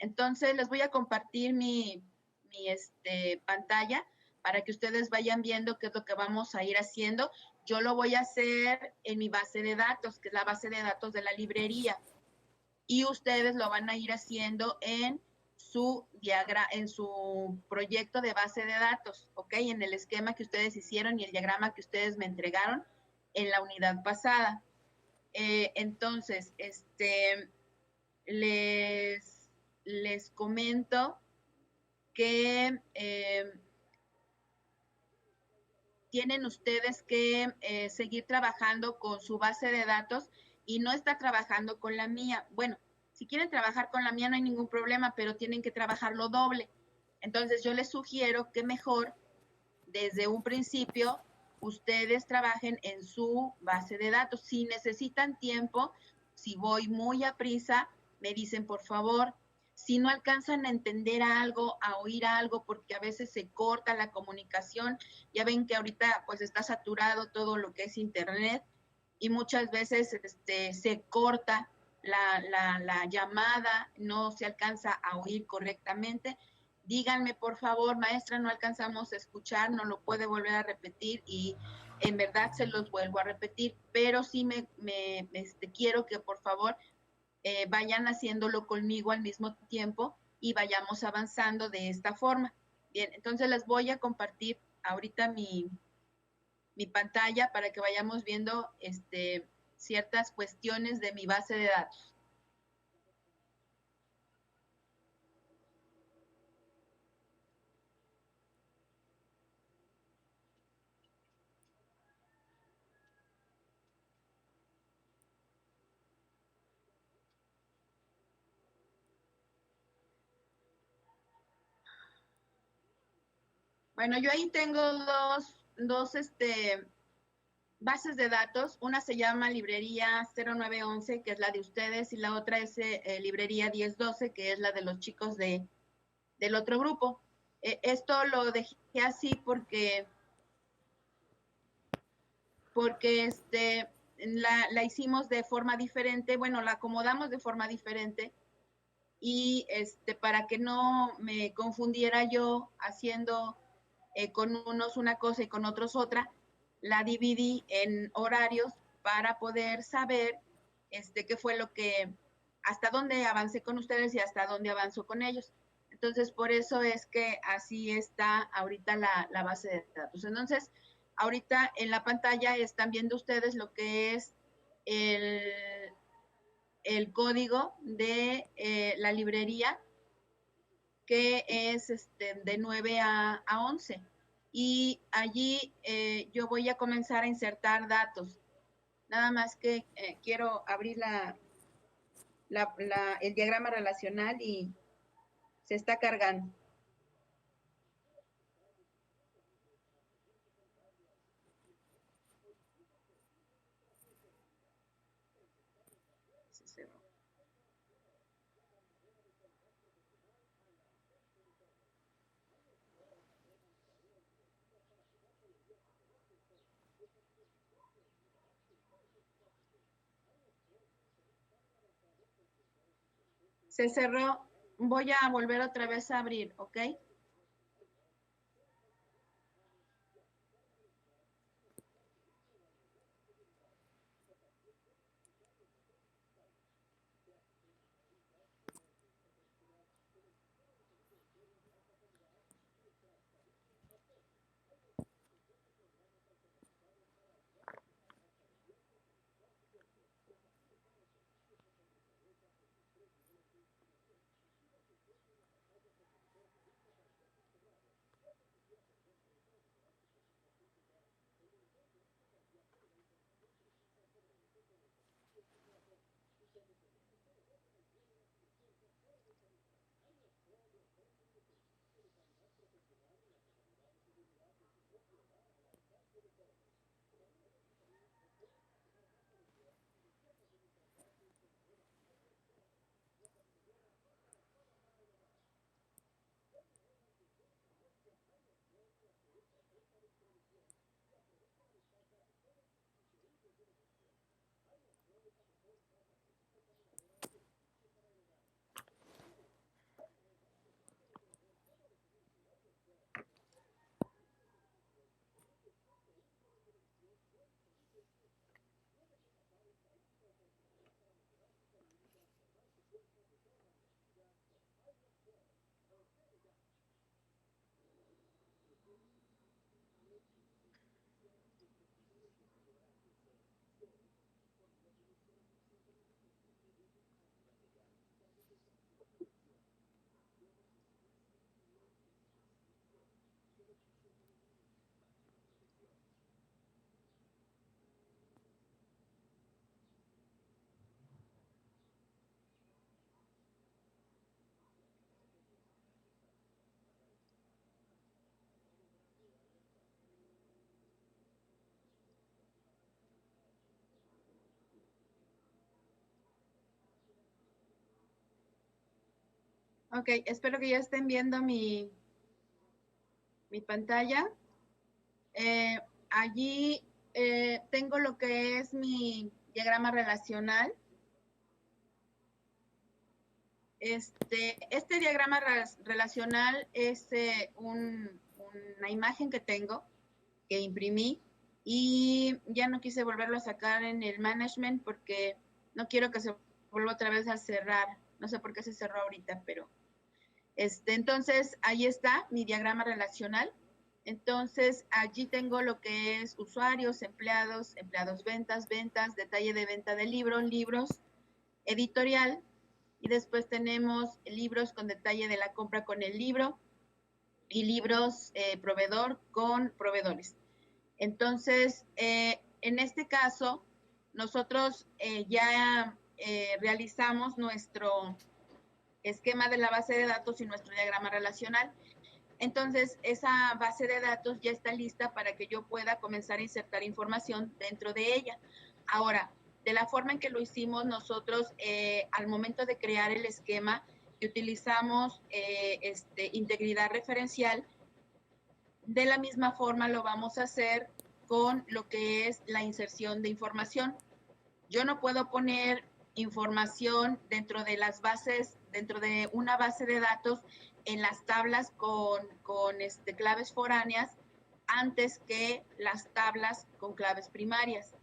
Entonces les voy a compartir mi pantalla para que ustedes vayan viendo qué es lo que vamos a ir haciendo. Yo lo voy a hacer en mi base de datos, que es la base de datos de la librería. Y ustedes lo van a ir haciendo en su proyecto de base de datos, ¿ok? En el esquema que ustedes hicieron y el diagrama que ustedes me entregaron en la unidad pasada. Entonces, les comento que tienen ustedes que seguir trabajando con su base de datos y no está trabajando con la mía. Bueno, si quieren trabajar con la mía no hay ningún problema, pero tienen que trabajarlo doble. Entonces yo les sugiero que mejor desde un principio ustedes trabajen en su base de datos. Si necesitan tiempo, si voy muy a prisa, me dicen por favor. Si no alcanzan a entender algo, a oír algo, porque a veces se corta la comunicación, ya ven que ahorita pues está saturado todo lo que es internet y muchas veces se corta la llamada, no se alcanza a oír correctamente. Díganme, por favor, maestra, no alcanzamos a escuchar, no lo puede volver a repetir y en verdad se los vuelvo a repetir, pero sí quiero que por favor vayan haciéndolo conmigo al mismo tiempo y vayamos avanzando de esta forma. Bien, entonces les voy a compartir ahorita mi pantalla para que vayamos viendo ciertas cuestiones de mi base de datos. Bueno, yo ahí tengo dos bases de datos. Una se llama librería 0911, que es la de ustedes, y la otra es librería 1012, que es la de los chicos del otro grupo. Esto lo dejé así porque la hicimos de forma diferente, bueno, la acomodamos de forma diferente y para que no me confundiera yo haciendo con unos una cosa y con otros otra, la dividí en horarios para poder saber qué fue lo que, hasta dónde avancé con ustedes y hasta dónde avanzó con ellos. Entonces, por eso es que así está ahorita la base de datos. Entonces, ahorita en la pantalla están viendo ustedes lo que es el código de la librería, que es de 9 a 11. Y allí yo voy a comenzar a insertar datos. Nada más que quiero abrir el diagrama relacional y se está cargando. Se cerró. Se cerró. Voy a volver otra vez a abrir, ¿ok? Ok, espero que ya estén viendo mi pantalla. Allí tengo lo que es mi diagrama relacional. Este diagrama relacional es una imagen que tengo, que imprimí, y ya no quise volverlo a sacar en el management porque no quiero que se vuelva otra vez a cerrar. No sé por qué se cerró ahorita, pero entonces ahí está mi diagrama relacional. Entonces allí tengo lo que es usuarios, empleados, empleados, ventas, ventas, detalle de venta de libros, libros, editorial, y después tenemos libros con detalle de la compra con el libro y libros proveedor con proveedores. Entonces, en este caso, nosotros ya realizamos nuestro esquema de la base de datos y nuestro diagrama relacional. Entonces, esa base de datos ya está lista para que yo pueda comenzar a insertar información dentro de ella. Ahora, de la forma en que lo hicimos nosotros, al momento de crear el esquema, que utilizamos integridad referencial, de la misma forma lo vamos a hacer con lo que es la inserción de información. Yo no puedo poner información dentro de las bases, dentro de una base de datos en las tablas con claves foráneas antes que las tablas con claves primarias.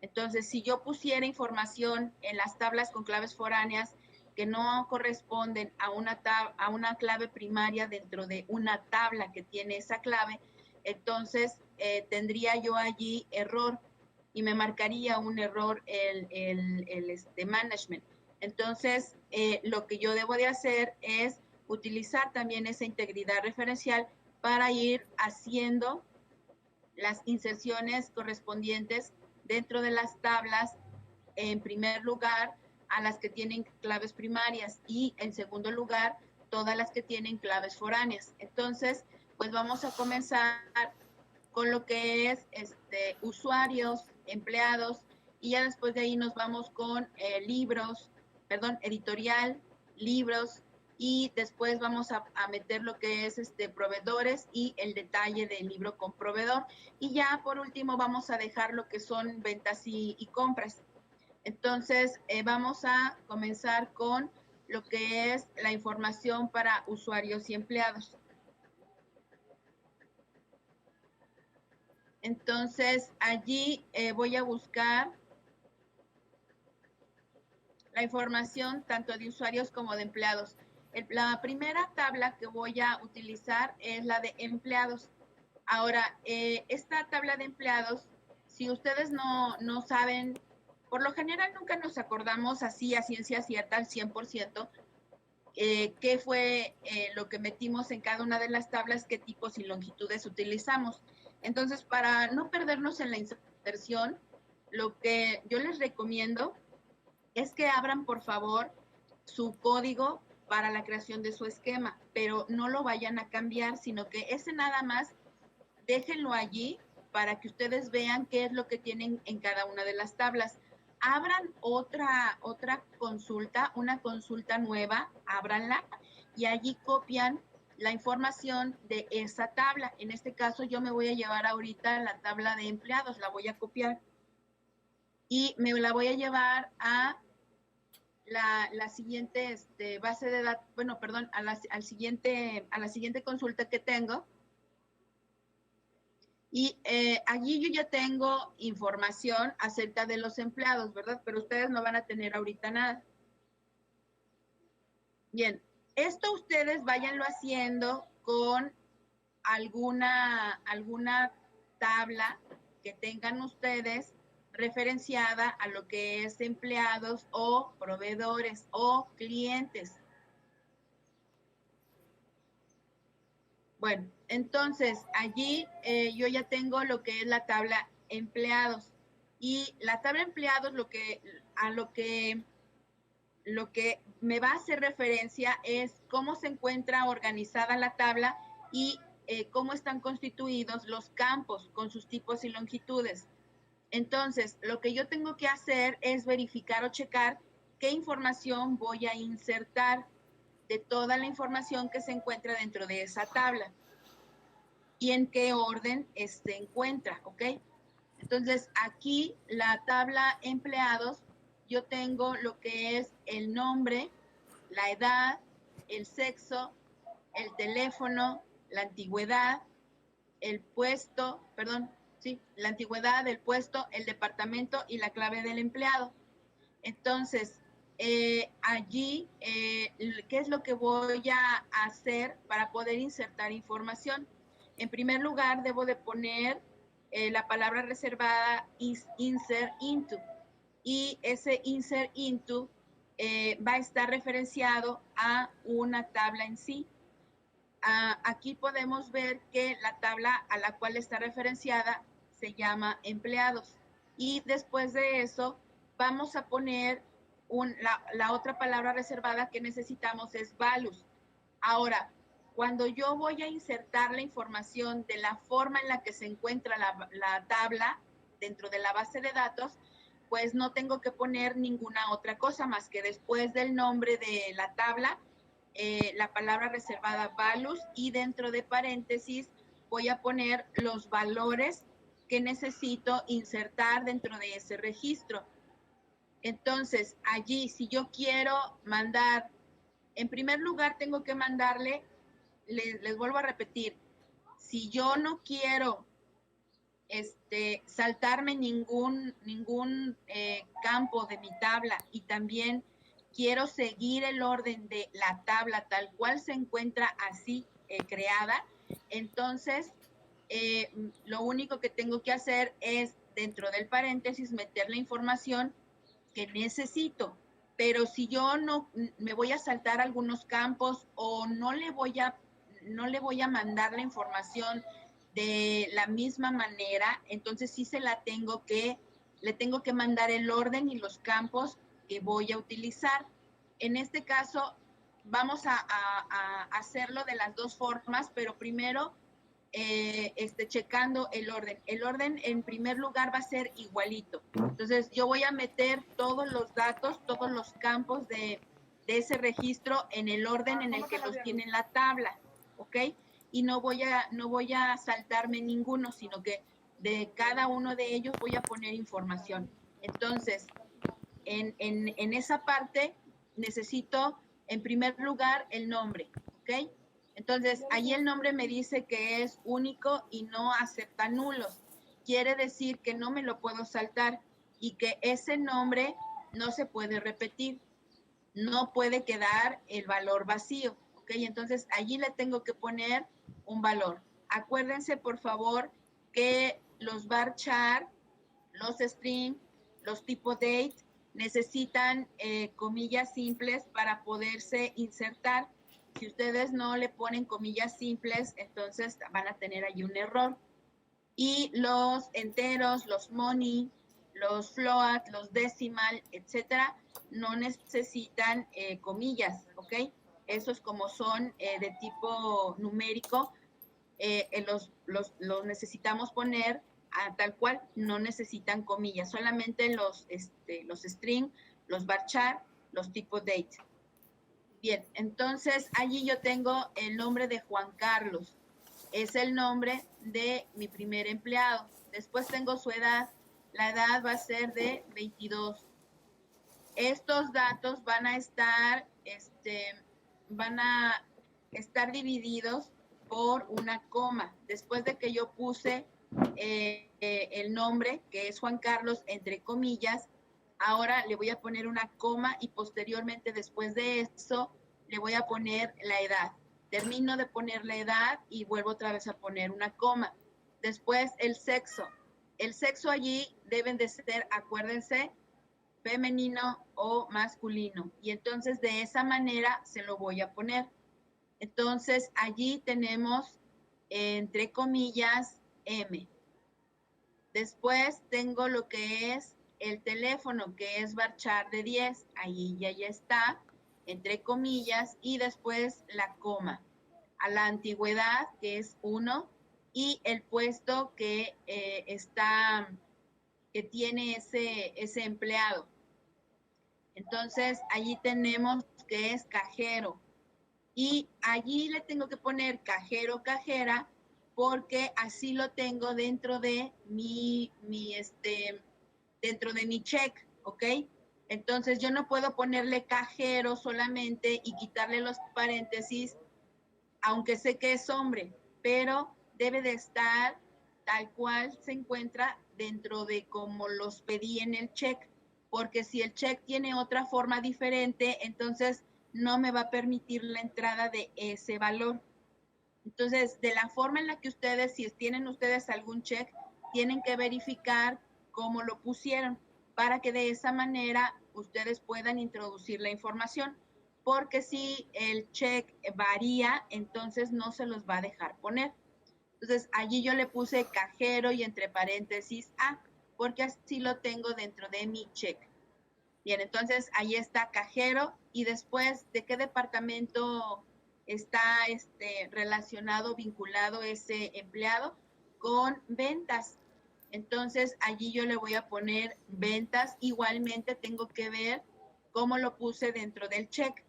Entonces, si yo pusiera información en las tablas con claves foráneas que no corresponden a una clave primaria dentro de una tabla que tiene esa clave, entonces tendría yo allí error y me marcaría un error el management. Entonces, lo que yo debo de hacer es utilizar también esa integridad referencial para ir haciendo las inserciones correspondientes dentro de las tablas, en primer lugar, a las que tienen claves primarias y en segundo lugar, todas las que tienen claves foráneas. Entonces, pues vamos a comenzar con lo que es usuarios, empleados, y ya después de ahí nos vamos con editorial, libros, y después vamos a meter lo que es proveedores y el detalle del libro con proveedor. Y ya por último vamos a dejar lo que son ventas y compras. Entonces vamos a comenzar con lo que es la información para usuarios y empleados. Entonces allí voy a buscar la información tanto de usuarios como de empleados. La primera tabla que voy a utilizar es la de empleados. Ahora, esta tabla de empleados, si ustedes no saben, por lo general nunca nos acordamos así a ciencia cierta al 100%, qué fue lo que metimos en cada una de las tablas, qué tipos y longitudes utilizamos. Entonces, para no perdernos en la inserción, lo que yo les recomiendo es que abran, por favor, su código para la creación de su esquema, pero no lo vayan a cambiar, sino que ese nada más déjenlo allí para que ustedes vean qué es lo que tienen en cada una de las tablas. Abran otra consulta, una consulta nueva, ábranla y allí copian la información de esa tabla. En este caso yo me voy a llevar ahorita la tabla de empleados, la voy a copiar y me la voy a llevar a la siguiente base de datos, bueno, perdón, a la siguiente consulta que tengo. Y allí yo ya tengo información acerca de los empleados, ¿verdad? Pero ustedes no van a tener ahorita nada. Bien, esto ustedes váyanlo haciendo con alguna tabla que tengan ustedes referenciada a lo que es empleados o proveedores o clientes. Bueno, entonces allí yo ya tengo lo que es la tabla empleados y la tabla empleados lo que me va a hacer referencia es cómo se encuentra organizada la tabla y cómo están constituidos los campos con sus tipos y longitudes. Entonces, lo que yo tengo que hacer es verificar o checar qué información voy a insertar de toda la información que se encuentra dentro de esa tabla y en qué orden se encuentra, ¿ok? Entonces, aquí la tabla empleados, yo tengo lo que es el nombre, la edad, el sexo, el teléfono, la antigüedad, el puesto, perdón, sí, la antigüedad, el puesto, el departamento y la clave del empleado. Entonces, allí, ¿qué es lo que voy a hacer para poder insertar información? En primer lugar, debo de poner la palabra reservada is insert into, y ese insert into va a estar referenciado a una tabla en sí. Aquí podemos ver que la tabla a la cual está referenciada se llama empleados. Y después de eso vamos a poner la otra palabra reservada que necesitamos es values. Ahora, cuando yo voy a insertar la información de la forma en la que se encuentra la tabla dentro de la base de datos, pues no tengo que poner ninguna otra cosa más que después del nombre de la tabla, la palabra reservada values, y dentro de paréntesis voy a poner los valores que necesito insertar dentro de ese registro. Entonces, allí, si yo quiero mandar, en primer lugar tengo que mandarle, les vuelvo a repetir, si yo no quiero saltarme ningún campo de mi tabla y también quiero seguir el orden de la tabla tal cual se encuentra así creada, entonces lo único que tengo que hacer es dentro del paréntesis meter la información que necesito. Pero si yo no me voy a saltar algunos campos o no le voy a mandar la información de la misma manera, entonces sí le tengo que mandar el orden y los campos que voy a utilizar. En este caso, vamos a hacerlo de las dos formas, pero primero checando el orden. El orden en primer lugar va a ser igualito. Entonces yo voy a meter todos los datos, todos los campos de ese registro en el orden en el que los tiene en la tabla, ¿ok? Y no voy a saltarme ninguno, sino que de cada uno de ellos voy a poner información. Entonces, en esa parte necesito en primer lugar el nombre, ¿ok? Entonces, ahí el nombre me dice que es único y no acepta nulos. Quiere decir que no me lo puedo saltar y que ese nombre no se puede repetir. No puede quedar el valor vacío, ¿ok? Entonces, allí le tengo que poner un valor. Acuérdense, por favor, que los varchar, los string, los tipo date, necesitan comillas simples para poderse insertar. Si ustedes no le ponen comillas simples, entonces van a tener ahí un error. Y los enteros, los money, los float, los decimal, etcétera, no necesitan comillas, ¿ok? Esos como son de tipo numérico, los necesitamos poner tal cual, no necesitan comillas, solamente los string, los varchar, los tipo date. Bien, entonces allí yo tengo el nombre de Juan Carlos, es el nombre de mi primer empleado. Después tengo su edad, la edad va a ser de 22. Estos datos van a estar divididos por una coma. Después de que yo puse el nombre, que es Juan Carlos, entre comillas, ahora le voy a poner una coma y posteriormente, después de eso, le voy a poner la edad. Termino de poner la edad y vuelvo otra vez a poner una coma. Después el sexo. El sexo allí deben de ser, acuérdense, femenino o masculino. Y entonces de esa manera se lo voy a poner. Entonces allí tenemos entre comillas M. Después tengo lo que es el teléfono, que es varchar de 10. Ahí ya está, entre comillas, y después la coma. A la antigüedad, que es 1, y el puesto que que tiene ese empleado. Entonces, allí tenemos que es cajero. y allí le tengo que poner cajero o cajera porque así lo tengo dentro de dentro de mi check, ¿ok? Entonces yo no puedo ponerle cajero solamente y quitarle los paréntesis, aunque sé que es hombre, pero debe de estar tal cual se encuentra dentro de como los pedí en el check, porque si el check tiene otra forma diferente, entonces no me va a permitir la entrada de ese valor. Entonces, de la forma en la que ustedes, si tienen ustedes algún check, tienen que verificar cómo lo pusieron para que de esa manera ustedes puedan introducir la información. Porque si el check varía, entonces no se los va a dejar poner. Entonces, allí yo le puse cajero y entre paréntesis A, porque así lo tengo dentro de mi check. Bien, entonces ahí está cajero y después de qué departamento está relacionado, vinculado ese empleado con ventas. Entonces allí yo le voy a poner ventas. Igualmente tengo que ver cómo lo puse dentro del check,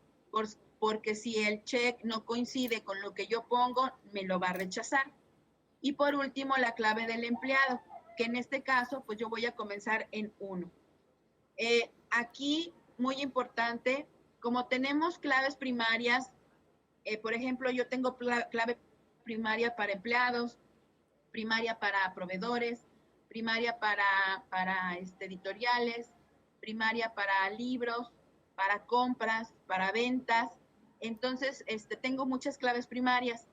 porque si el check no coincide con lo que yo pongo, me lo va a rechazar. Y por último, la clave del empleado, que en este caso, pues yo voy a comenzar en 1. Aquí, muy importante, como tenemos claves primarias, por ejemplo, yo tengo clave primaria para empleados, primaria para proveedores, primaria para editoriales, primaria para libros, para compras, para ventas. Entonces, tengo muchas claves primarias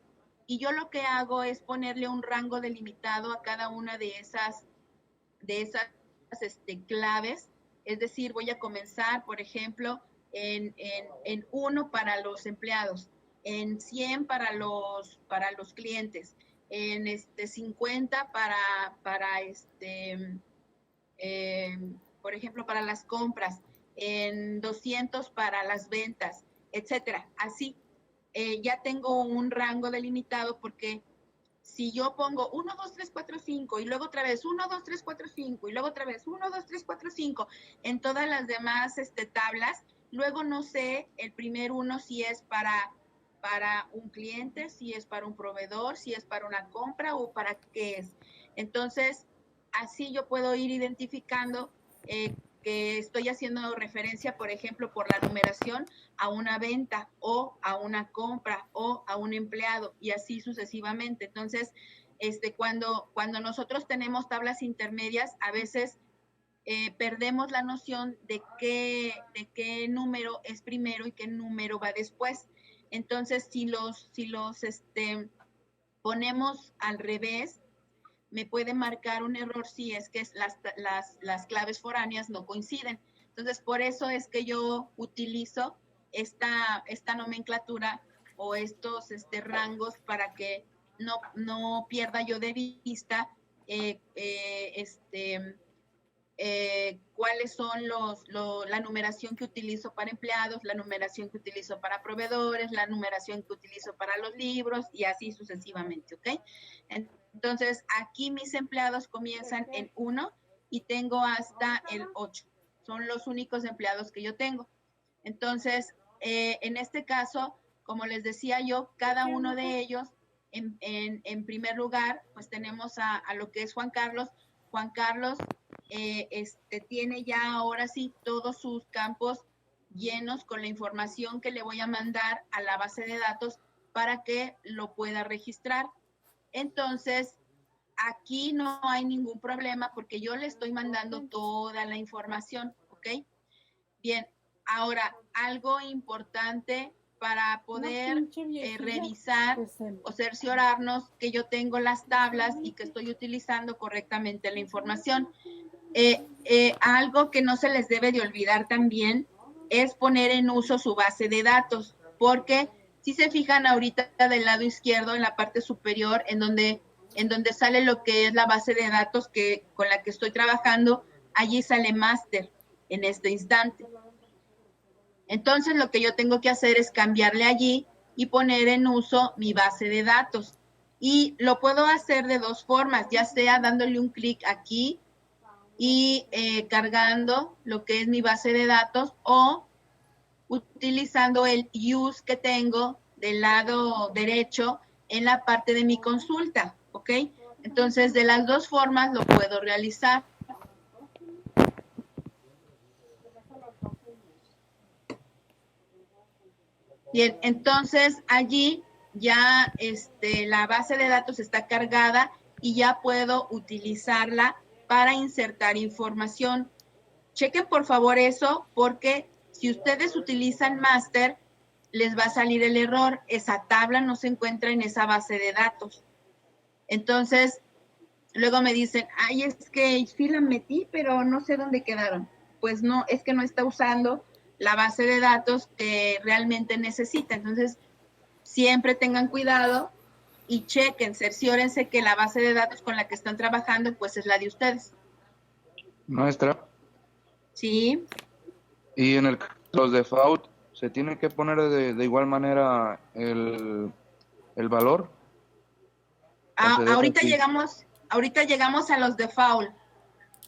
y yo lo que hago es ponerle un rango delimitado a cada una de esas claves. Es decir, voy a comenzar, por ejemplo, en 1 para los empleados, en 100 para los clientes, en 50 eh, por ejemplo, para las compras, en 200 para las ventas, etcétera. Así, ya tengo un rango delimitado porque si yo pongo 1, 2, 3, 4, 5 y luego otra vez 1, 2, 3, 4, 5 y luego otra vez 1, 2, 3, 4, 5 en todas las demás tablas, luego no sé el primer uno si es para un cliente, si es para un proveedor, si es para una compra o para qué es. Entonces, así yo puedo ir identificando que estoy haciendo referencia, por ejemplo, por la numeración a una venta o a una compra o a un empleado y así sucesivamente. Entonces, cuando nosotros tenemos tablas intermedias, a veces perdemos la noción de qué número es primero y qué número va después. Entonces, si los ponemos al revés, me puede marcar un error si es que las claves foráneas no coinciden. Entonces, por eso es que yo utilizo esta nomenclatura o estos rangos para que no pierda yo de vista eh, eh, este, cuáles son la numeración que utilizo para empleados, la numeración que utilizo para proveedores, la numeración que utilizo para los libros y así sucesivamente, ¿ok? Entonces, aquí mis empleados comienzan en 1 y tengo hasta el 8. Son los únicos empleados que yo tengo. Entonces, en este caso, como les decía yo, cada uno de ellos, en primer lugar, pues tenemos a lo que es Juan Carlos. Juan Carlos tiene ya ahora sí todos sus campos llenos con la información que le voy a mandar a la base de datos para que lo pueda registrar. Entonces, aquí no hay ningún problema porque yo le estoy mandando toda la información, ¿ok? Bien, ahora, algo importante para poder revisar o cerciorarnos que yo tengo las tablas y que estoy utilizando correctamente la información. Algo que no se les debe de olvidar también es poner en uso su base de datos, porque si se fijan ahorita del lado izquierdo, en la parte superior, en donde sale lo que es la base de datos con la que estoy trabajando, allí sale máster en este instante. Entonces lo que yo tengo que hacer es cambiarle allí y poner en uso mi base de datos. Y lo puedo hacer de dos formas, ya sea dándole un clic aquí y cargando lo que es mi base de datos o utilizando el use que tengo del lado derecho en la parte de mi consulta, ¿ok? Entonces, de las dos formas lo puedo realizar. Bien, entonces allí ya la base de datos está cargada y ya puedo utilizarla para insertar información. Chequen por favor eso, porque si ustedes utilizan Master, les va a salir el error. Esa tabla no se encuentra en esa base de datos. Entonces, luego me dicen, ay, es que sí la metí, pero no sé dónde quedaron. Pues no, es que no está usando la base de datos que realmente necesita. Entonces, siempre tengan cuidado y chequen, cerciórense que la base de datos con la que están trabajando, pues es la de ustedes. Maestra, ¿Sí? y en los default, ¿se tiene que poner de igual manera el valor? ¿O se deja Ahorita así? llegamos a los default.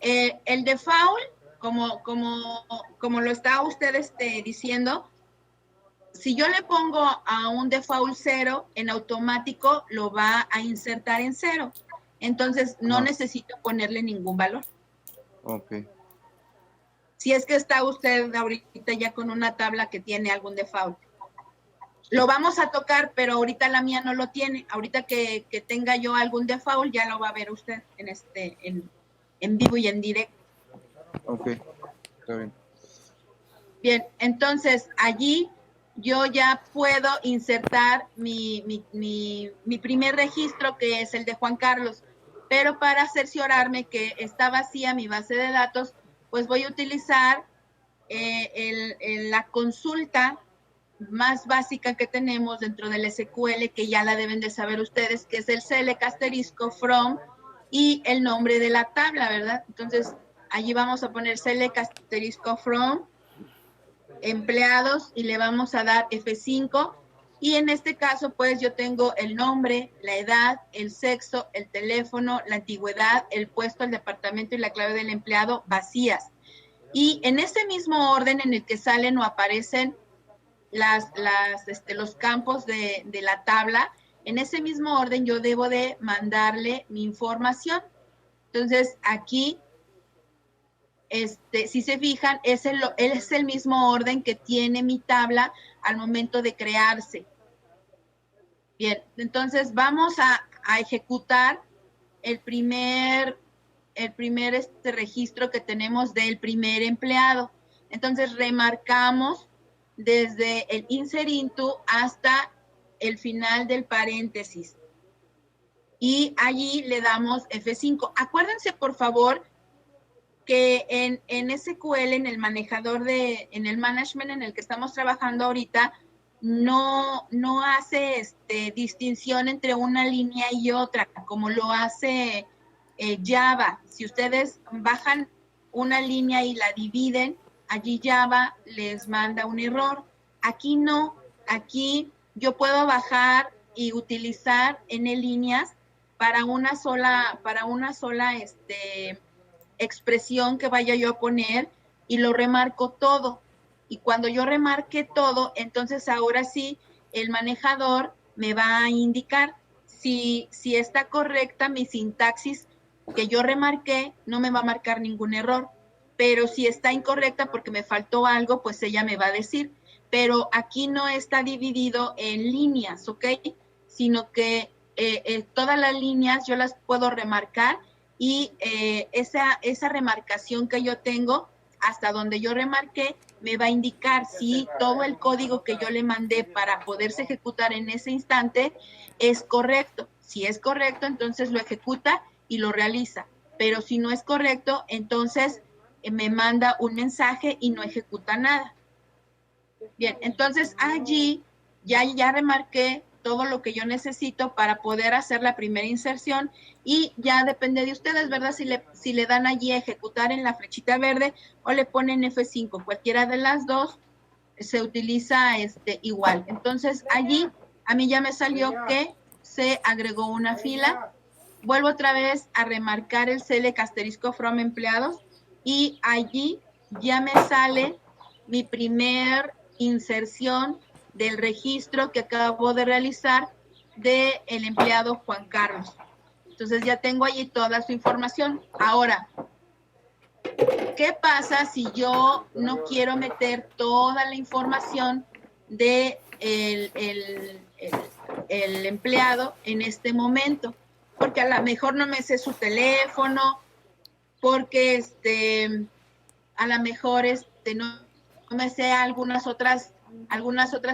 El default, como lo está usted diciendo, si yo le pongo a un default 0, en automático lo va a insertar en 0. Entonces, no Ajá. necesito ponerle ningún valor. Ok. Si es que está usted ahorita ya con una tabla que tiene algún default. Lo vamos a tocar, pero ahorita la mía no lo tiene. Ahorita que tenga yo algún default, ya lo va a ver usted en vivo y en directo. Ok, está bien. Bien, entonces allí yo ya puedo insertar mi primer registro, que es el de Juan Carlos, pero para cerciorarme que está vacía mi base de datos, pues voy a utilizar la consulta más básica que tenemos dentro del SQL, que ya la deben de saber ustedes, que es el select asterisco from y el nombre de la tabla, ¿verdad? Entonces, allí vamos a poner select asterisco from empleados y le vamos a dar F5 y en este caso pues yo tengo el nombre, la edad, el sexo, el teléfono, la antigüedad, el puesto, el departamento y la clave del empleado vacías. Y en ese mismo orden en el que salen o aparecen los campos de la tabla, en ese mismo orden yo debo de mandarle mi información. Entonces aquí si se fijan, es el mismo orden que tiene mi tabla al momento de crearse. Bien, entonces vamos a ejecutar el primer registro que tenemos del primer empleado. Entonces remarcamos desde el insert into hasta el final del paréntesis. Y allí le damos F5. Acuérdense, por favor, que en SQL, en el manejador en el management en el que estamos trabajando ahorita, no hace distinción entre una línea y otra, como lo hace Java. Si ustedes bajan una línea y la dividen, allí Java les manda un error. Aquí no, aquí yo puedo bajar y utilizar N líneas para una sola expresión que vaya yo a poner y lo remarco todo. Y cuando yo remarque todo, entonces ahora sí el manejador me va a indicar si está correcta mi sintaxis que yo remarqué, no me va a marcar ningún error. Pero si está incorrecta porque me faltó algo, pues ella me va a decir. Pero aquí no está dividido en líneas, ¿ok? Sino que todas las líneas yo las puedo remarcar y esa remarcación que yo tengo, hasta donde yo remarqué, me va a indicar si todo el código que yo le mandé para poderse ejecutar en ese instante es correcto. Si es correcto, entonces lo ejecuta y lo realiza. Pero si no es correcto, entonces me manda un mensaje y no ejecuta nada. Bien, entonces allí ya remarqué todo lo que yo necesito para poder hacer la primera inserción y ya depende de ustedes, ¿verdad? Si le dan allí a ejecutar en la flechita verde o le ponen F5, cualquiera de las dos se utiliza igual. Entonces allí a mí ya me salió que se agregó una fila. Vuelvo otra vez a remarcar el select asterisco from empleados y allí ya me sale mi primer inserción del registro que acabo de realizar del empleado Juan Carlos. Entonces ya tengo allí toda su información. Ahora, ¿qué pasa si yo no quiero meter toda la información de el empleado en este momento? Porque a lo mejor no me sé su teléfono, porque a lo mejor no me sé algunas otras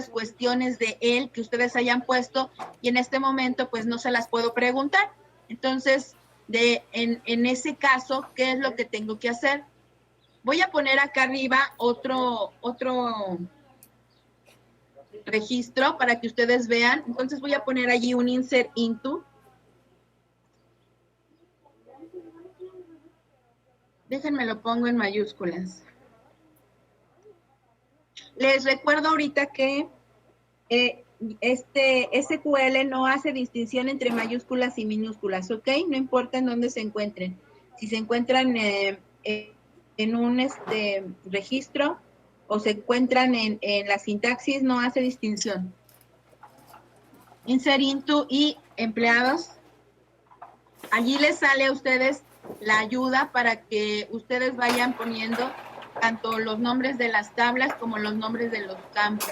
cuestiones de él que ustedes hayan puesto y en este momento pues no se las puedo preguntar. Entonces, en ese caso, ¿qué es lo que tengo que hacer? Voy a poner acá arriba otro registro para que ustedes vean. Entonces voy a poner allí un insert into. Déjenme lo pongo en mayúsculas. Les recuerdo ahorita que SQL no hace distinción entre mayúsculas y minúsculas, ¿ok? No importa en dónde se encuentren. Si se encuentran en un registro o se encuentran en la sintaxis, no hace distinción. Insert into y empleados. Allí les sale a ustedes la ayuda para que ustedes vayan poniendo tanto los nombres de las tablas como los nombres de los campos.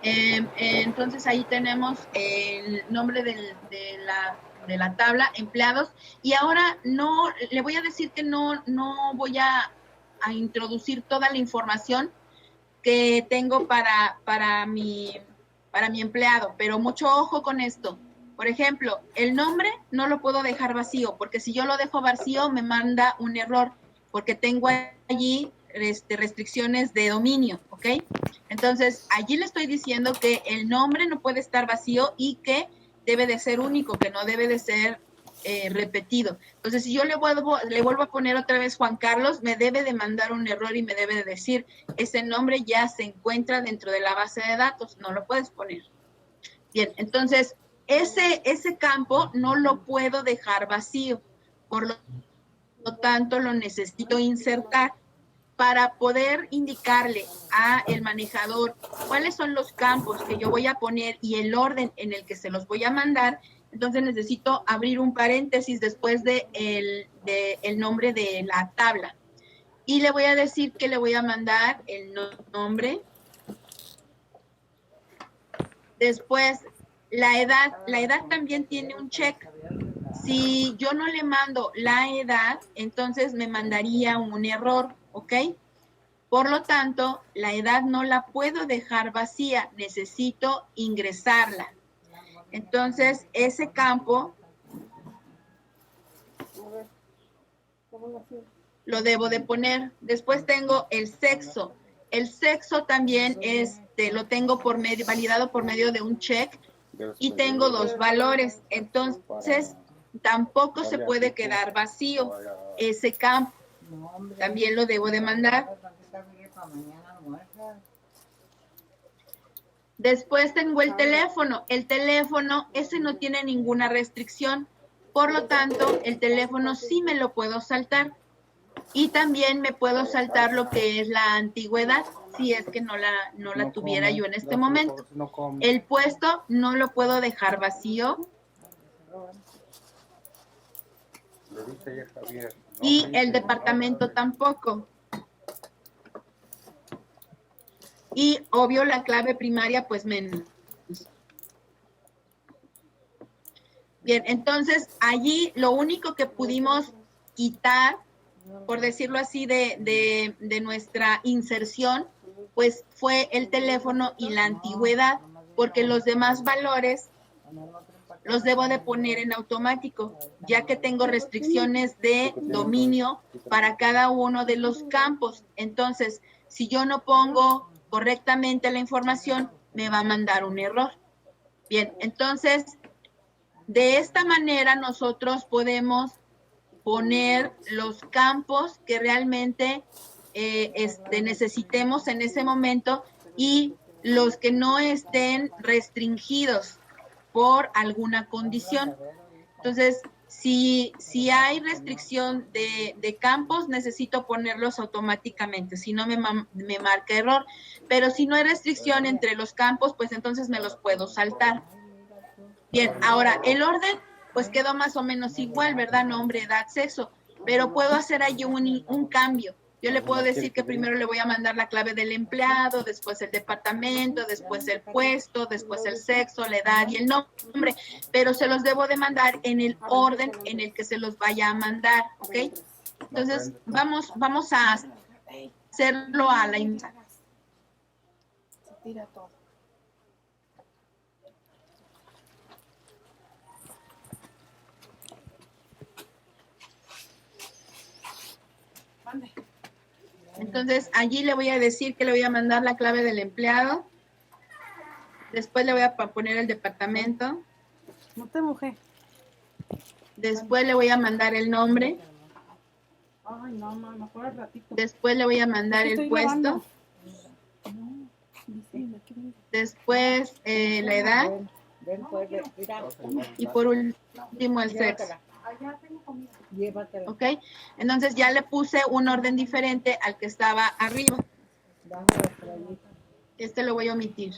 Entonces ahí tenemos el nombre de la tabla, empleados, y ahora no, le voy a decir que no voy a introducir toda la información que tengo para mi empleado, pero mucho ojo con esto. Por ejemplo, el nombre no lo puedo dejar vacío, porque si yo lo dejo vacío me manda un error, porque tengo allí restricciones de dominio, ¿ok? Entonces, allí le estoy diciendo que el nombre no puede estar vacío y que debe de ser único, que no debe de ser repetido. Entonces, si yo le vuelvo a poner otra vez Juan Carlos, me debe de mandar un error y me debe de decir, ese nombre ya se encuentra dentro de la base de datos, no lo puedes poner. Bien, entonces, ese campo no lo puedo dejar vacío, por lo tanto, lo necesito insertar para poder indicarle a el manejador cuáles son los campos que yo voy a poner y el orden en el que se los voy a mandar. Entonces necesito abrir un paréntesis después de el nombre de la tabla. Y le voy a decir que le voy a mandar el nombre. Después, la edad también tiene un check. Si yo no le mando la edad, entonces me mandaría un error, ¿ok? Por lo tanto, la edad no la puedo dejar vacía, necesito ingresarla. Entonces, ese campo lo debo de poner. Después tengo el sexo. El sexo también lo tengo validado por medio de un check y tengo 2 valores. Entonces, tampoco se puede quedar vacío ese campo. También lo debo de mandar. Después tengo el teléfono. El teléfono, ese no tiene ninguna restricción. Por lo tanto, el teléfono sí me lo puedo saltar. Y también me puedo saltar lo que es la antigüedad, si es que no la tuviera yo en este momento. El puesto no lo puedo dejar vacío. Y el departamento tampoco. Y obvio la clave primaria pues menos. Bien, entonces allí lo único que pudimos quitar, por decirlo así, de nuestra inserción, pues fue el teléfono y la antigüedad, porque los demás valores los debo de poner en automático, ya que tengo restricciones de dominio para cada uno de los campos. Entonces, si yo no pongo correctamente la información, me va a mandar un error. Bien, entonces, de esta manera nosotros podemos poner los campos que realmente necesitemos en ese momento y los que no estén restringidos por alguna condición. Entonces, Si hay restricción de campos, necesito ponerlos automáticamente, si no me marca error. Pero si no hay restricción entre los campos, pues entonces me los puedo saltar. Bien, ahora el orden, pues quedó más o menos igual, ¿verdad? Nombre, edad, sexo. Pero puedo hacer ahí un cambio. Yo le puedo decir que primero le voy a mandar la clave del empleado, después el departamento, después el puesto, después el sexo, la edad y el nombre, pero se los debo de mandar en el orden en el que se los vaya a mandar, ¿ok? Entonces, vamos a hacerlo a la inversa. Se tira todo. Entonces, allí le voy a decir que le voy a mandar la clave del empleado. Después le voy a poner el departamento. No te mojé. Después le voy a mandar el nombre. Ay, no, mamá, por el ratito. Después le voy a mandar el puesto. Después la edad. Y por último el sexo. ¿Ok? Entonces ya le puse un orden diferente al que estaba arriba. Este lo voy a omitir.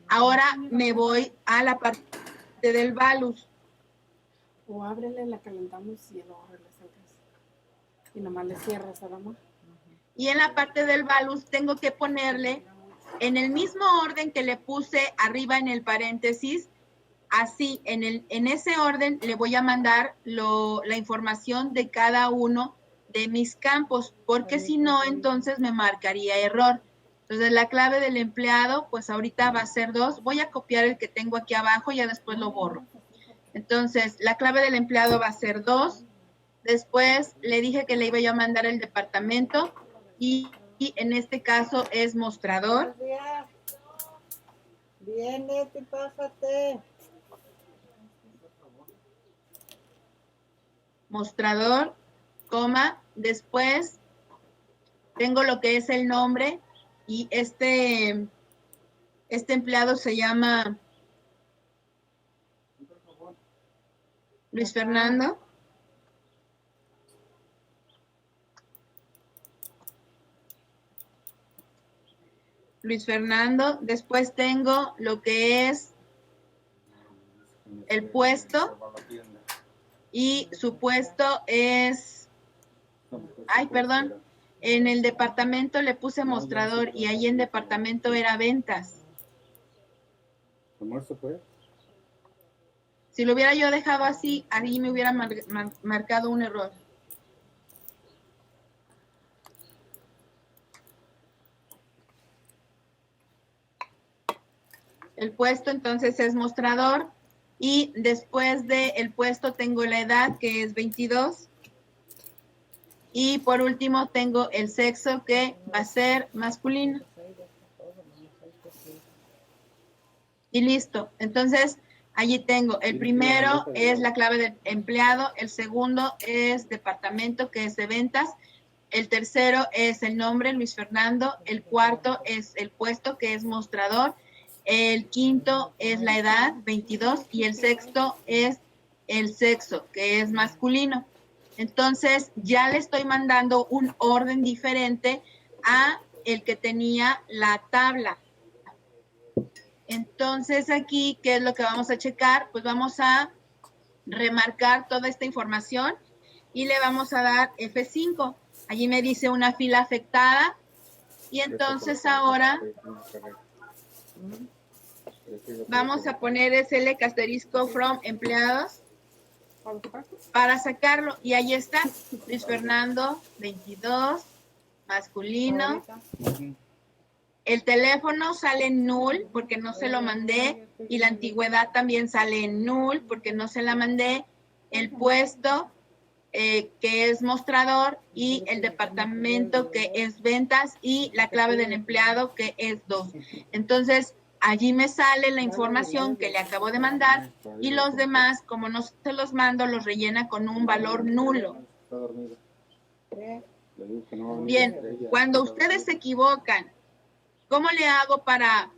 Ahora me voy a la parte del valus. O ábrele, la calentamos y luego regresamos. Y nomás le cierras a la mano. Y en la parte del valus tengo que ponerle en el mismo orden que le puse arriba en el paréntesis. Así, en ese orden le voy a mandar la información de cada uno de mis campos, porque si no, entonces me marcaría error. Entonces, la clave del empleado, pues ahorita va a ser 2. Voy a copiar el que tengo aquí abajo y ya después lo borro. Entonces, la clave del empleado va a ser 2. Después le dije que le iba yo a mandar el departamento y en este caso es mostrador. Viene, pásate. Mostrador, coma, después tengo lo que es el nombre y este empleado se llama Luis Fernando. Luis Fernando, después tengo lo que es el puesto. Y su puesto es, perdón, en el departamento le puse mostrador y ahí en departamento era ventas. Si lo hubiera yo dejado así, ahí me hubiera marcado un error. El puesto entonces es mostrador. Y después del puesto tengo la edad, que es 22. Y por último tengo el sexo, que va a ser masculino. Y listo. Entonces, allí tengo. El primero es la clave del empleado. El segundo es departamento, que es de ventas. El tercero es el nombre, Luis Fernando. El cuarto es el puesto, que es mostrador. El quinto es la edad, 22, y el sexto es el sexo, que es masculino. Entonces, ya le estoy mandando un orden diferente a el que tenía la tabla. Entonces, aquí, ¿qué es lo que vamos a checar? Pues vamos a remarcar toda esta información y le vamos a dar F5. Allí me dice una fila afectada y entonces ahora vamos a poner SL asterisco from empleados para sacarlo. Y ahí está, Luis Fernando, 22, masculino. El teléfono sale en null porque no se lo mandé. Y la antigüedad también sale en null porque no se la mandé. El puesto, que es mostrador, y el departamento, que es ventas, y la clave del empleado, que es 2. Entonces, allí me sale la información que le acabo de mandar y los demás, como no se los mando, los rellena con un valor nulo. Bien, cuando ustedes se equivocan, ¿cómo le hago para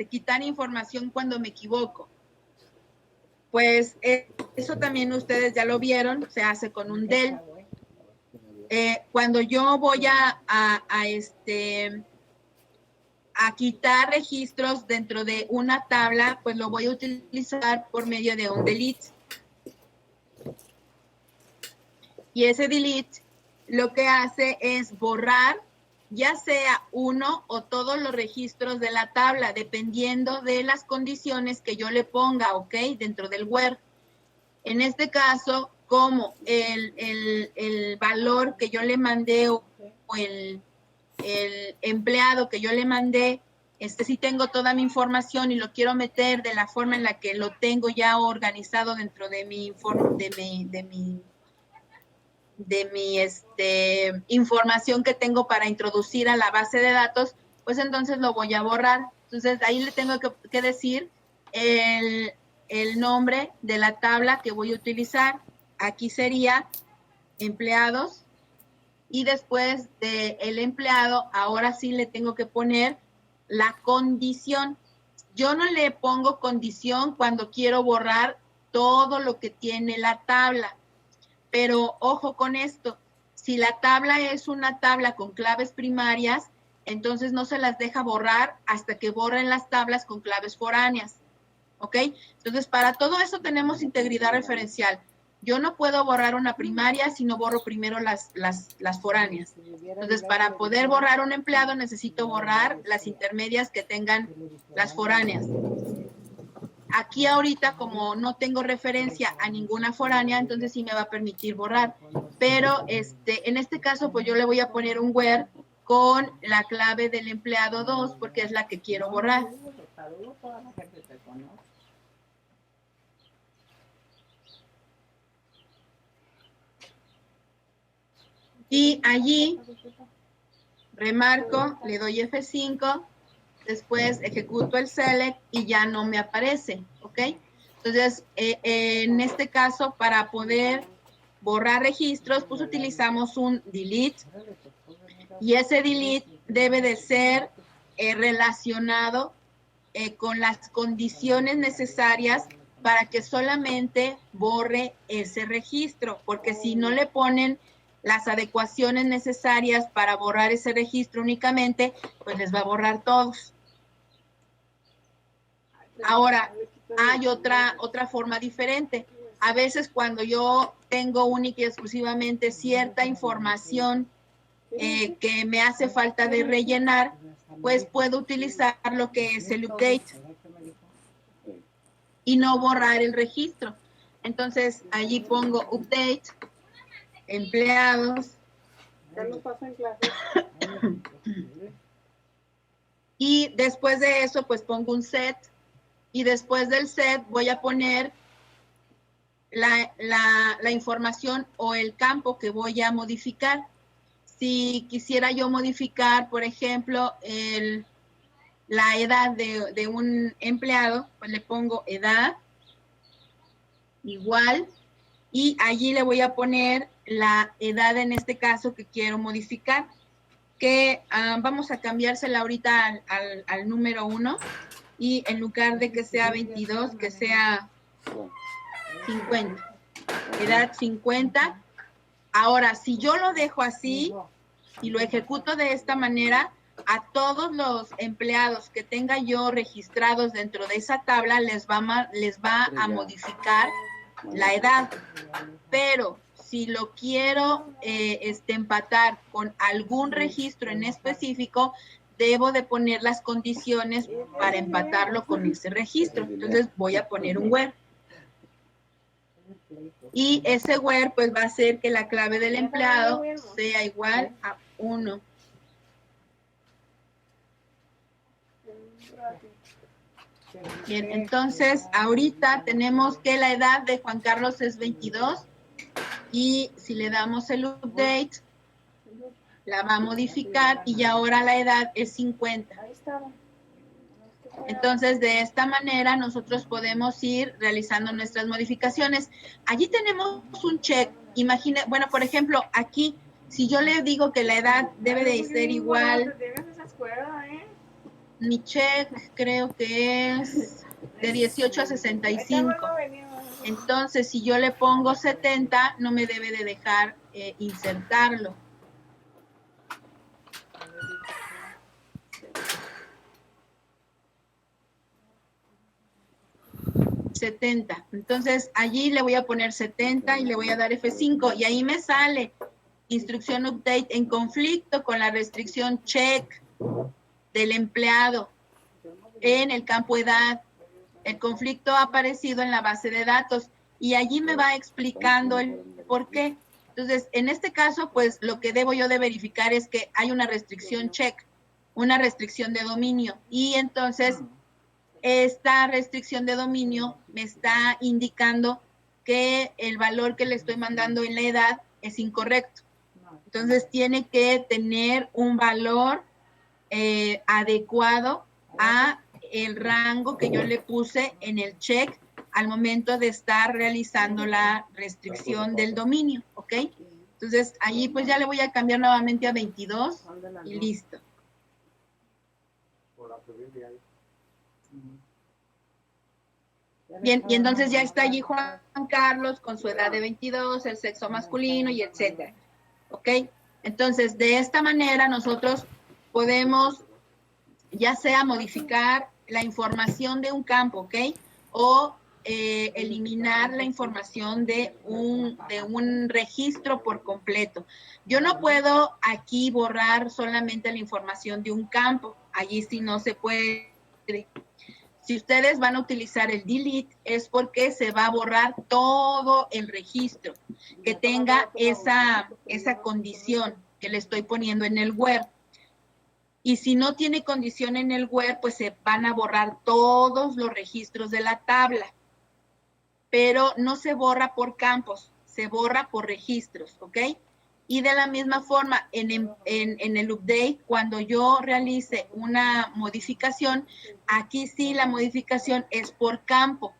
quitar información cuando me equivoco? pues eso también ustedes ya lo vieron, se hace con un del. Cuando yo voy a quitar registros dentro de una tabla, pues lo voy a utilizar por medio de un delete. Y ese delete lo que hace es borrar ya sea uno o todos los registros de la tabla, dependiendo de las condiciones que yo le ponga, ¿ok? Dentro del where. En este caso, como el valor que yo le mandé o el empleado que yo le mandé, sí tengo toda mi información y lo quiero meter de la forma en la que lo tengo ya organizado dentro de mi información que tengo para introducir a la base de datos, pues entonces lo voy a borrar. Entonces ahí le tengo que decir el nombre de la tabla que voy a utilizar. Aquí sería empleados y después del empleado, ahora sí le tengo que poner la condición. Yo no le pongo condición cuando quiero borrar todo lo que tiene la tabla. Pero ojo con esto, si la tabla es una tabla con claves primarias, entonces no se las deja borrar hasta que borren las tablas con claves foráneas, ¿ok? Entonces, para todo eso tenemos integridad referencial. Yo no puedo borrar una primaria si no borro primero las foráneas. Entonces, para poder borrar un empleado necesito borrar las intermedias que tengan las foráneas. Aquí ahorita, como no tengo referencia a ninguna foránea, entonces sí me va a permitir borrar. Pero en este caso, pues yo le voy a poner un where con la clave del empleado 2, porque es la que quiero borrar. Y allí remarco, le doy F5, después ejecuto el select y ya no me aparece, ¿ok? Entonces, en este caso, para poder borrar registros, pues utilizamos un delete y ese delete debe de ser relacionado con las condiciones necesarias para que solamente borre ese registro, porque si no le ponen las adecuaciones necesarias para borrar ese registro únicamente, pues les va a borrar todos. Ahora, hay otra forma diferente. A veces cuando yo tengo única y exclusivamente cierta información que me hace falta de rellenar, pues puedo utilizar lo que es el update y no borrar el registro. Entonces, allí pongo update, empleados. Ya lo paso en clase. Y después de eso, pues pongo un set. Y después del set voy a poner la información o el campo que voy a modificar. Si quisiera yo modificar, por ejemplo, la edad de un empleado, pues le pongo edad igual y allí le voy a poner la edad en este caso que quiero modificar, que vamos a cambiársela ahorita al número 1 y en lugar de que sea 22, que sea 50. Edad 50. Ahora, si yo lo dejo así y lo ejecuto de esta manera, a todos los empleados que tenga yo registrados dentro de esa tabla les va a modificar la edad. Pero si lo quiero empatar con algún registro en específico, debo de poner las condiciones para empatarlo con ese registro. Entonces voy a poner un where. Y ese where pues va a hacer que la clave del empleado sea igual a 1. Bien, entonces ahorita tenemos que la edad de Juan Carlos es 22 y si le damos el update, la va a modificar y ya ahora la edad es 50. Entonces, de esta manera nosotros podemos ir realizando nuestras modificaciones. Allí tenemos un check. Imagine, bueno, por ejemplo, aquí, si yo le digo que la edad debe de ser igual. mi check creo que es de 18 a 65. Entonces, si yo le pongo 70, no me debe de dejar insertarlo. $70. Entonces, allí le voy a poner 70 y le voy a dar F5 y ahí me sale instrucción update en conflicto con la restricción check del empleado en el campo edad. El conflicto ha aparecido en la base de datos y allí me va explicando el por qué. Entonces, en este caso, pues lo que debo yo de verificar es que hay una restricción check, una restricción de dominio y entonces esta restricción de dominio me está indicando que el valor que le estoy mandando en la edad es incorrecto. Entonces tiene que tener un valor adecuado a el rango que yo le puse en el check al momento de estar realizando la restricción del dominio, ¿ok? Entonces allí pues ya le voy a cambiar nuevamente a 22 y listo. Bien, y entonces ya está allí Juan Carlos con su edad de 22, el sexo masculino y etcétera. ¿Ok? Entonces, de esta manera nosotros podemos ya sea modificar la información de un campo, ¿ok? O eliminar la información de un registro por completo. Yo no puedo aquí borrar solamente la información de un campo. Allí sí no se puede. Si ustedes van a utilizar el delete es porque se va a borrar todo el registro que tenga esa condición que le estoy poniendo en el where. Y si no tiene condición en el where, pues se van a borrar todos los registros de la tabla. Pero no se borra por campos, se borra por registros, ¿ok? Y de la misma forma, en el update, cuando yo realice una modificación, aquí sí la modificación es por campo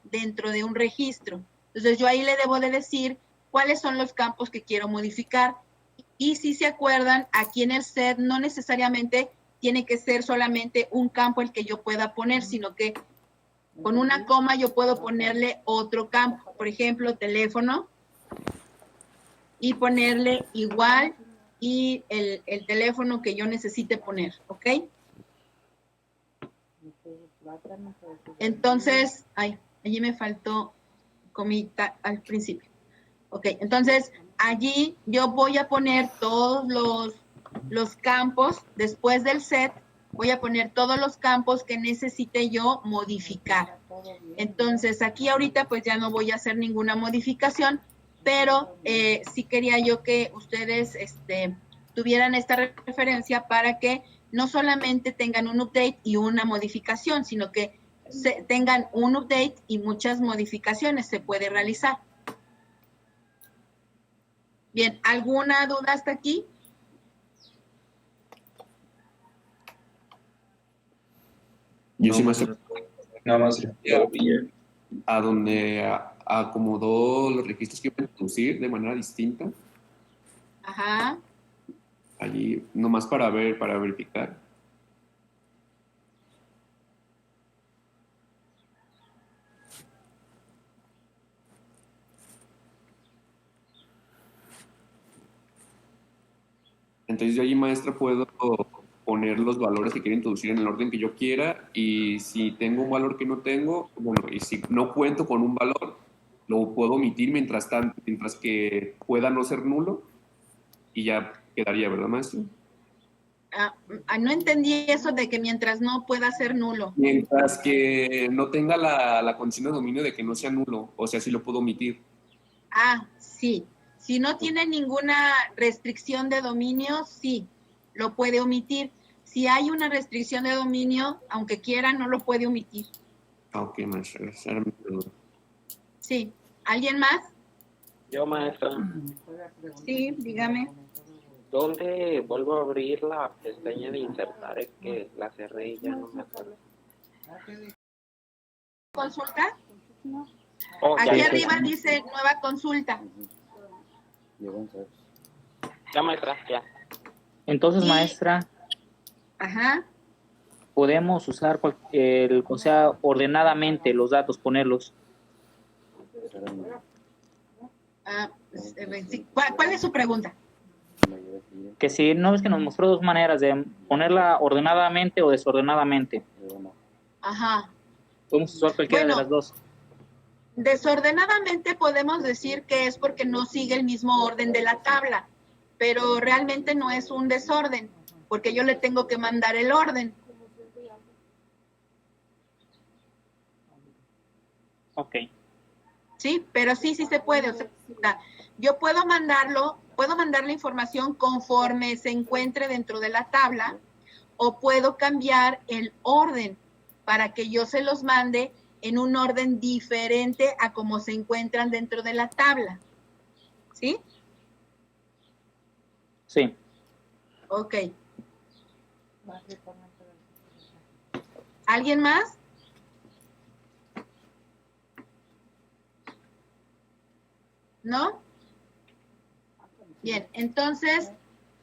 dentro de un registro. Entonces yo ahí le debo de decir cuáles son los campos que quiero modificar. Y si se acuerdan, aquí en el set no necesariamente tiene que ser solamente un campo el que yo pueda poner, sino que con una coma yo puedo ponerle otro campo. Por ejemplo, teléfono. Y ponerle igual y el teléfono que yo necesite poner, ¿ok? Entonces, allí me faltó comita al principio. Ok, entonces allí yo voy a poner todos los campos, después del set, voy a poner todos los campos que necesite yo modificar. Entonces aquí ahorita pues ya no voy a hacer ninguna modificación, pero sí quería yo que ustedes tuvieran esta referencia para que no solamente tengan un update y una modificación, sino que tengan un update y muchas modificaciones se puede realizar. Bien, ¿alguna duda hasta aquí? Yo sí, maestro. Nada más a donde acomodó los registros que iba a introducir de manera distinta. Ajá. Allí, nomás para verificar. Entonces yo allí, maestra, puedo poner los valores que quiero introducir en el orden que yo quiera, y si tengo un valor que no tengo, bueno, y si no cuento con un valor, lo puedo omitir mientras que pueda no ser nulo, y ya quedaría, ¿verdad, maestro? No entendí eso de que mientras no pueda ser nulo. Mientras que no tenga la condición de dominio de que no sea nulo, o sea, sí lo puedo omitir. Sí. Si no tiene ninguna restricción de dominio, sí, lo puede omitir. Si hay una restricción de dominio, aunque quiera, no lo puede omitir. Ok, maestra. Sí. ¿Alguien más? Yo, maestra. Sí, dígame. ¿Dónde vuelvo a abrir la pestaña de insertar? Es que la cerré y ya no me acuerdo. ¿Consulta? Oh, aquí ya, arriba dice nueva consulta. Ya, maestra, ya. Entonces, Y- maestra, Ajá. Podemos usar, o sea, ordenadamente los datos, ponerlos. Sí. ¿Cuál es su pregunta? Que si no ves que nos mostró dos maneras de ponerla ordenadamente o desordenadamente. Ajá. Podemos usar cualquiera de las dos. Desordenadamente podemos decir que es porque no sigue el mismo orden de la tabla, pero realmente no es un desorden, porque yo le tengo que mandar el orden. Ok. Sí, pero sí se puede. O sea, yo puedo mandar la información conforme se encuentre dentro de la tabla, o puedo cambiar el orden para que yo se los mande en un orden diferente a como se encuentran dentro de la tabla. ¿Sí? Sí. Ok. ¿Alguien más? ¿No? Bien, entonces,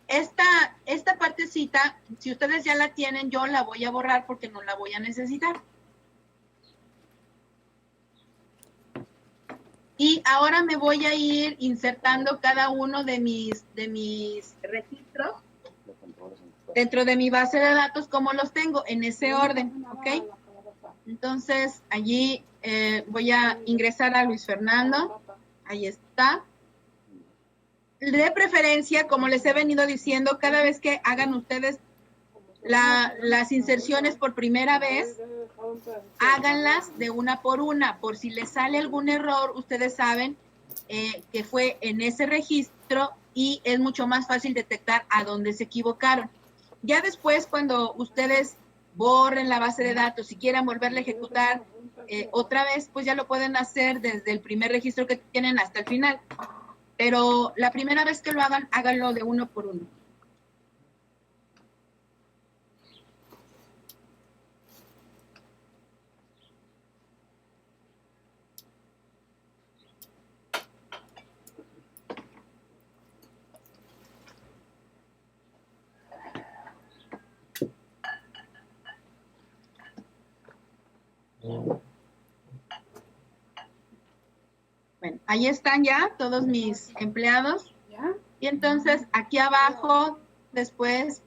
esta partecita, si ustedes ya la tienen, yo la voy a borrar porque no la voy a necesitar. Y ahora me voy a ir insertando cada uno de mis registros dentro de mi base de datos como los tengo, en ese orden, ¿ok? Entonces, allí voy a ingresar a Luis Fernando. Ahí está. De preferencia, como les he venido diciendo, cada vez que hagan ustedes las inserciones por primera vez, háganlas de una, por si les sale algún error, ustedes saben que fue en ese registro y es mucho más fácil detectar a dónde se equivocaron. Ya después, cuando ustedes borren la base de datos y quieran volverla a ejecutar otra vez, pues ya lo pueden hacer desde el primer registro que tienen hasta el final. Pero la primera vez que lo hagan, háganlo de uno por uno. Bueno, ahí están ya todos mis empleados. Y entonces aquí abajo, después,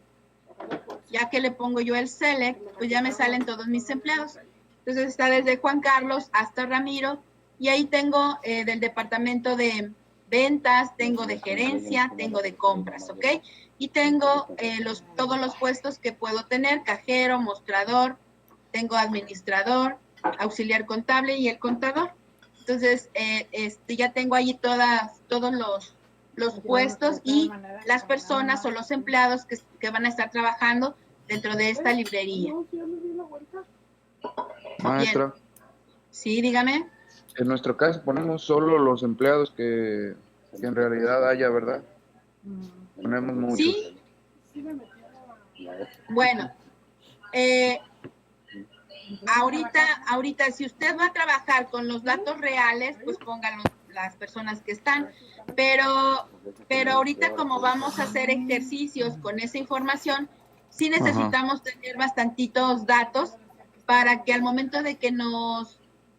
ya que le pongo yo el select, pues ya me salen todos mis empleados. Entonces está desde Juan Carlos hasta Ramiro. Y ahí tengo del departamento de ventas, tengo de gerencia, tengo de compras, ¿ok? Y tengo todos los puestos que puedo tener: cajero, mostrador, tengo administrador, auxiliar contable y el contador. Entonces, ya tengo ahí todos los puestos y las personas o los empleados que van a estar trabajando dentro de esta librería. Maestra. Bien. Sí, dígame. En nuestro caso ponemos solo los empleados que en realidad haya, ¿verdad? Ponemos muchos. Sí. Bueno, ahorita, si usted va a trabajar con los datos reales, pues pongan las personas que están. Pero ahorita, como vamos a hacer ejercicios con esa información, sí necesitamos tener bastantitos datos para que al momento de que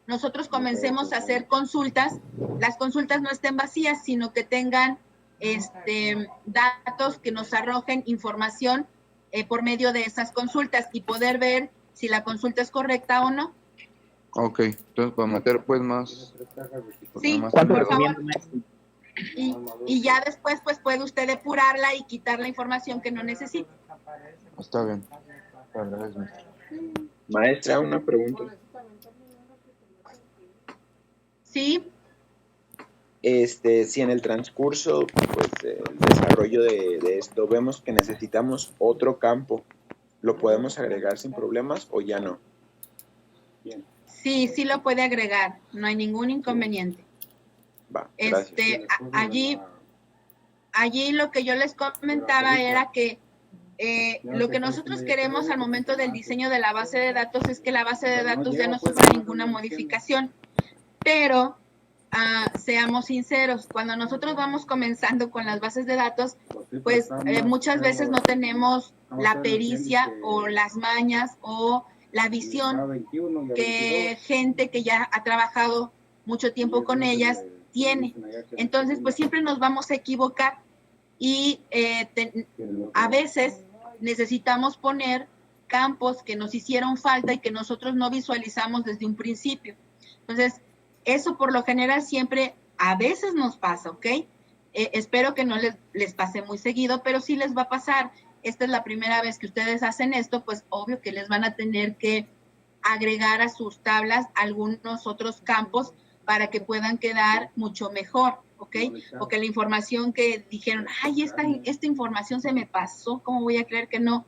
nosotros comencemos a hacer consultas, las consultas no estén vacías, sino que tengan datos que nos arrojen información por medio de esas consultas y poder ver si la consulta es correcta o no. Ok, entonces para meter pues más. Sí, más por favor. Y ya después pues puede usted depurarla y quitar la información que no necesite. Está bien. Maestra, una pregunta. Sí. Si en el transcurso, pues, el desarrollo de esto, vemos que necesitamos otro campo, ¿lo podemos agregar sin problemas o ya no? Bien. Sí lo puede agregar, no hay ningún inconveniente. Va, gracias. Allí lo que yo les comentaba era que lo que nosotros queremos al momento del diseño de la base de datos es que la base de datos ya no sufra ninguna modificación, pero seamos sinceros, cuando nosotros vamos comenzando con las bases de datos, pues muchas veces no tenemos la pericia o las mañas o la visión que gente que ya ha trabajado mucho tiempo con ellas tiene. Entonces, pues siempre nos vamos a equivocar y a veces necesitamos poner campos que nos hicieron falta y que nosotros no visualizamos desde un principio. Entonces, eso por lo general siempre a veces nos pasa, ¿ok? Espero que no les pase muy seguido, pero sí les va a pasar. Esta es la primera vez que ustedes hacen esto, pues obvio que les van a tener que agregar a sus tablas algunos otros campos para que puedan quedar mucho mejor, ¿ok? Porque la información que dijeron, ay, esta información se me pasó, ¿cómo voy a creer que no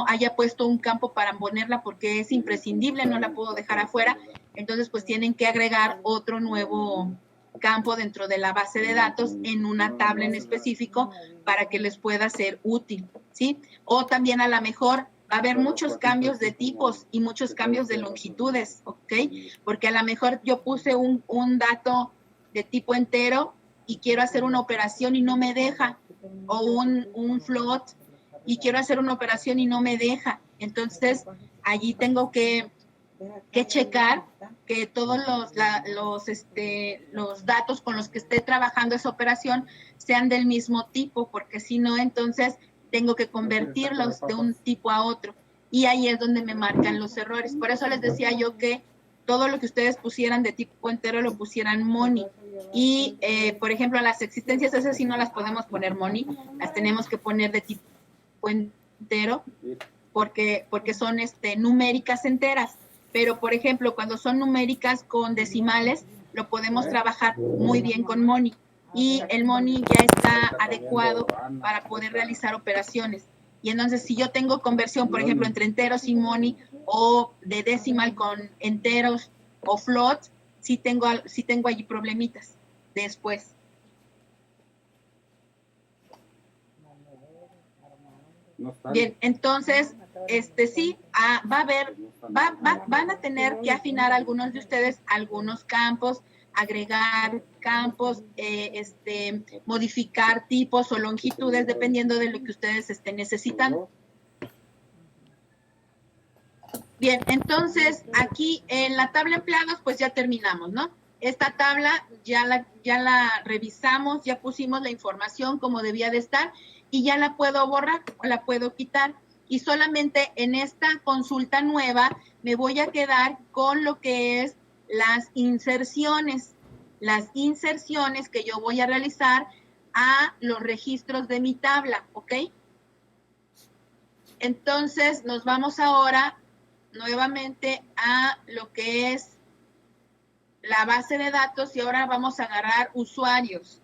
haya puesto un campo para ponerla porque es imprescindible, no la puedo dejar afuera? Entonces, pues tienen que agregar otro nuevo campo dentro de la base de datos en una tabla en específico para que les pueda ser útil, ¿sí? O también a lo mejor va a haber muchos cambios de tipos y muchos cambios de longitudes, ¿ok? Porque a lo mejor yo puse un dato de tipo entero y quiero hacer una operación y no me deja, o un float y quiero hacer una operación y no me deja. Entonces, allí tengo que checar que todos los datos con los que esté trabajando esa operación sean del mismo tipo, porque si no, entonces tengo que convertirlos de un tipo a otro. Y ahí es donde me marcan los errores. Por eso les decía yo que todo lo que ustedes pusieran de tipo entero lo pusieran money. Y, por ejemplo, las existencias esas sí no las podemos poner money, las tenemos que poner de tipo entero porque son numéricas enteras. Pero, por ejemplo, cuando son numéricas con decimales, lo podemos trabajar muy bien con money. Y el money ya está adecuado para poder realizar operaciones. Y entonces, si yo tengo conversión, por ejemplo, entre enteros y money, o de decimal con enteros o float, sí tengo allí problemitas después. Bien, entonces, sí, van a tener que afinar algunos de ustedes algunos campos, agregar campos, modificar tipos o longitudes dependiendo de lo que ustedes estén necesitando. Bien, entonces aquí en la tabla empleados pues ya terminamos, ¿no? Esta tabla ya la revisamos, ya pusimos la información como debía de estar y ya la puedo borrar o la puedo quitar. Y solamente en esta consulta nueva me voy a quedar con lo que es las inserciones que yo voy a realizar a los registros de mi tabla, ¿ok? Entonces nos vamos ahora nuevamente a lo que es la base de datos y ahora vamos a agarrar usuarios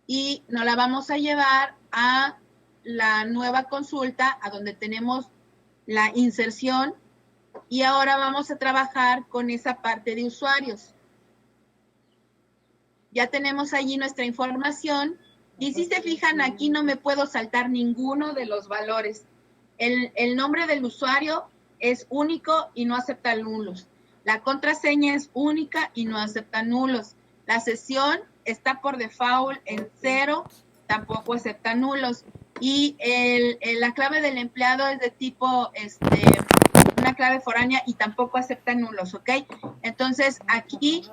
y nos la vamos a llevar a la nueva consulta a donde tenemos la inserción y ahora vamos a trabajar con esa parte de usuarios. Ya tenemos allí nuestra información y si se fijan aquí no me puedo saltar ninguno de los valores. El nombre del usuario es único y no acepta nulos. La contraseña es única y no acepta nulos. La sesión está por default en 0, tampoco acepta nulos. Y la clave del empleado es de tipo, una clave foránea y tampoco acepta nulos, ¿ok? Entonces, aquí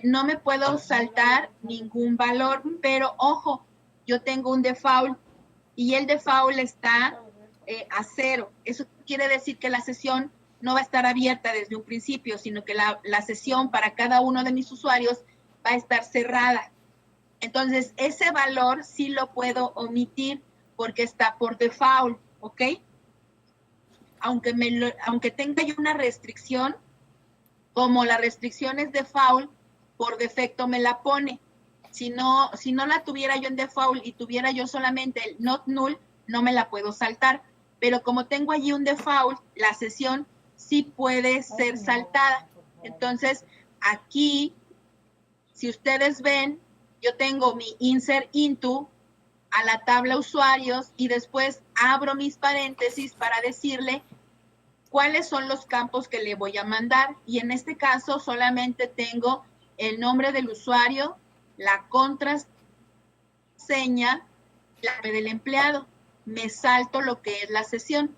no me puedo saltar ningún valor, pero ojo, yo tengo un default y el default está a 0. Eso quiere decir que la sesión no va a estar abierta desde un principio, sino que la sesión para cada uno de mis usuarios va a estar cerrada. Entonces, ese valor sí lo puedo omitir porque está por default, ¿ok? Aunque tenga yo una restricción, como la restricción es default, por defecto me la pone. Si no la tuviera yo en default y tuviera yo solamente el not null, no me la puedo saltar. Pero como tengo allí un default, la sesión sí puede ser saltada. Entonces, aquí, si ustedes ven, yo tengo mi insert into a la tabla usuarios y después abro mis paréntesis para decirle cuáles son los campos que le voy a mandar. Y en este caso solamente tengo el nombre del usuario, la contraseña, la clave del empleado. Me salto lo que es la sesión.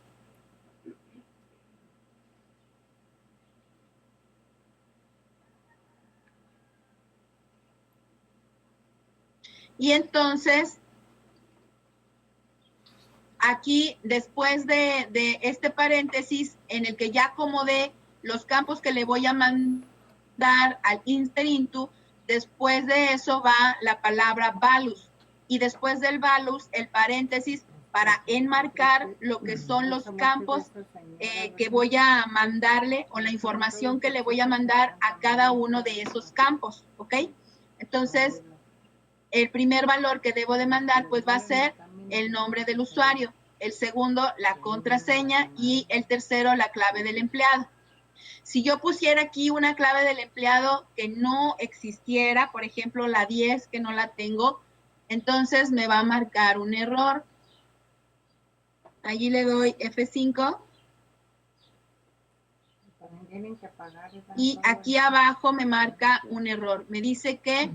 Y entonces, aquí, después de este paréntesis, en el que ya acomodé los campos que le voy a mandar al Insert Into, después de eso va la palabra values. Y después del values, el paréntesis para enmarcar lo que son los campos que voy a mandarle o la información que le voy a mandar a cada uno de esos campos, ¿ok? Entonces, el primer valor que debo de mandar pues va a ser el nombre del usuario, el segundo la contraseña y el tercero la clave del empleado. Si yo pusiera aquí una clave del empleado que no existiera, por ejemplo la 10 que no la tengo, entonces me va a marcar un error. Allí le doy F5 y aquí abajo me marca un error. Me dice que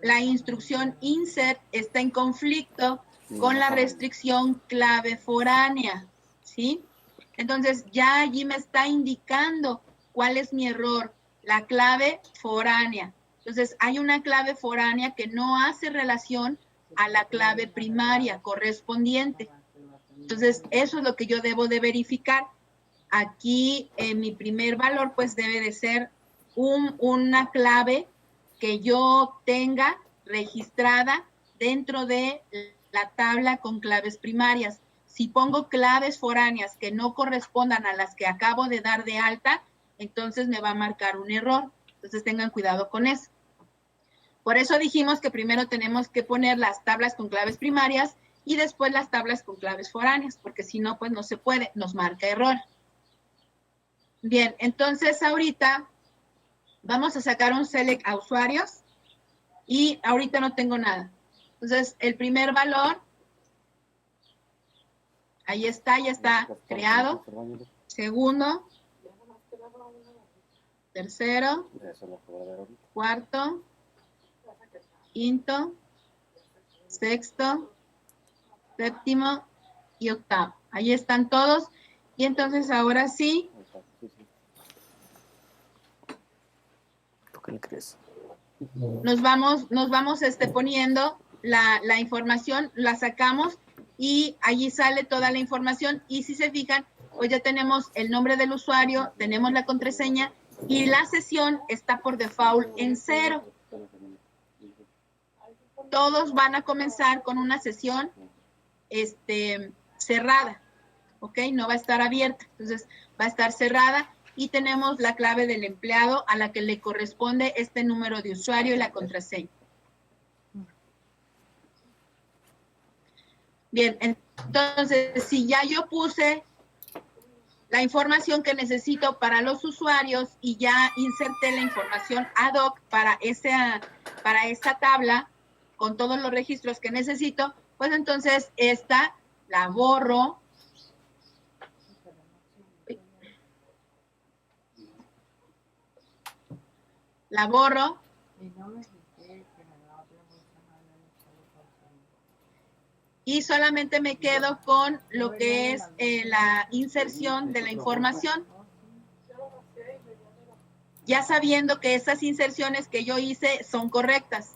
la instrucción insert está en conflicto con la restricción clave foránea, ¿sí? Entonces ya allí me está indicando cuál es mi error, la clave foránea. Entonces hay una clave foránea que no hace relación a la clave primaria correspondiente. Entonces eso es lo que yo debo de verificar. Aquí mi primer valor pues debe de ser una clave que yo tenga registrada dentro de la tabla con claves primarias. Si pongo claves foráneas que no correspondan a las que acabo de dar de alta, entonces me va a marcar un error. Entonces tengan cuidado con eso. Por eso dijimos que primero tenemos que poner las tablas con claves primarias y después las tablas con claves foráneas, porque si no, pues no se puede, nos marca error. Bien, entonces ahorita vamos a sacar un select a usuarios y ahorita no tengo nada. Entonces, el primer valor, ahí está, ya está creado. Segundo, tercero, cuarto, quinto, sexto, séptimo y octavo. Ahí están todos. Y entonces ahora sí. ¿Tú qué le crees? Nos vamos poniendo la información, la sacamos y allí sale toda la información. Y si se fijan, pues ya tenemos el nombre del usuario, tenemos la contraseña y la sesión está por default en 0. Todos van a comenzar con una sesión cerrada, ¿ok? No va a estar abierta, entonces va a estar cerrada. Y tenemos la clave del empleado a la que le corresponde este número de usuario y la contraseña. Bien, entonces, si ya yo puse la información que necesito para los usuarios y ya inserté la información ad hoc para esa tabla con todos los registros que necesito, pues entonces esta la borro. La borro. Y solamente me quedo con lo que es la inserción de la información. Ya sabiendo que esas inserciones que yo hice son correctas.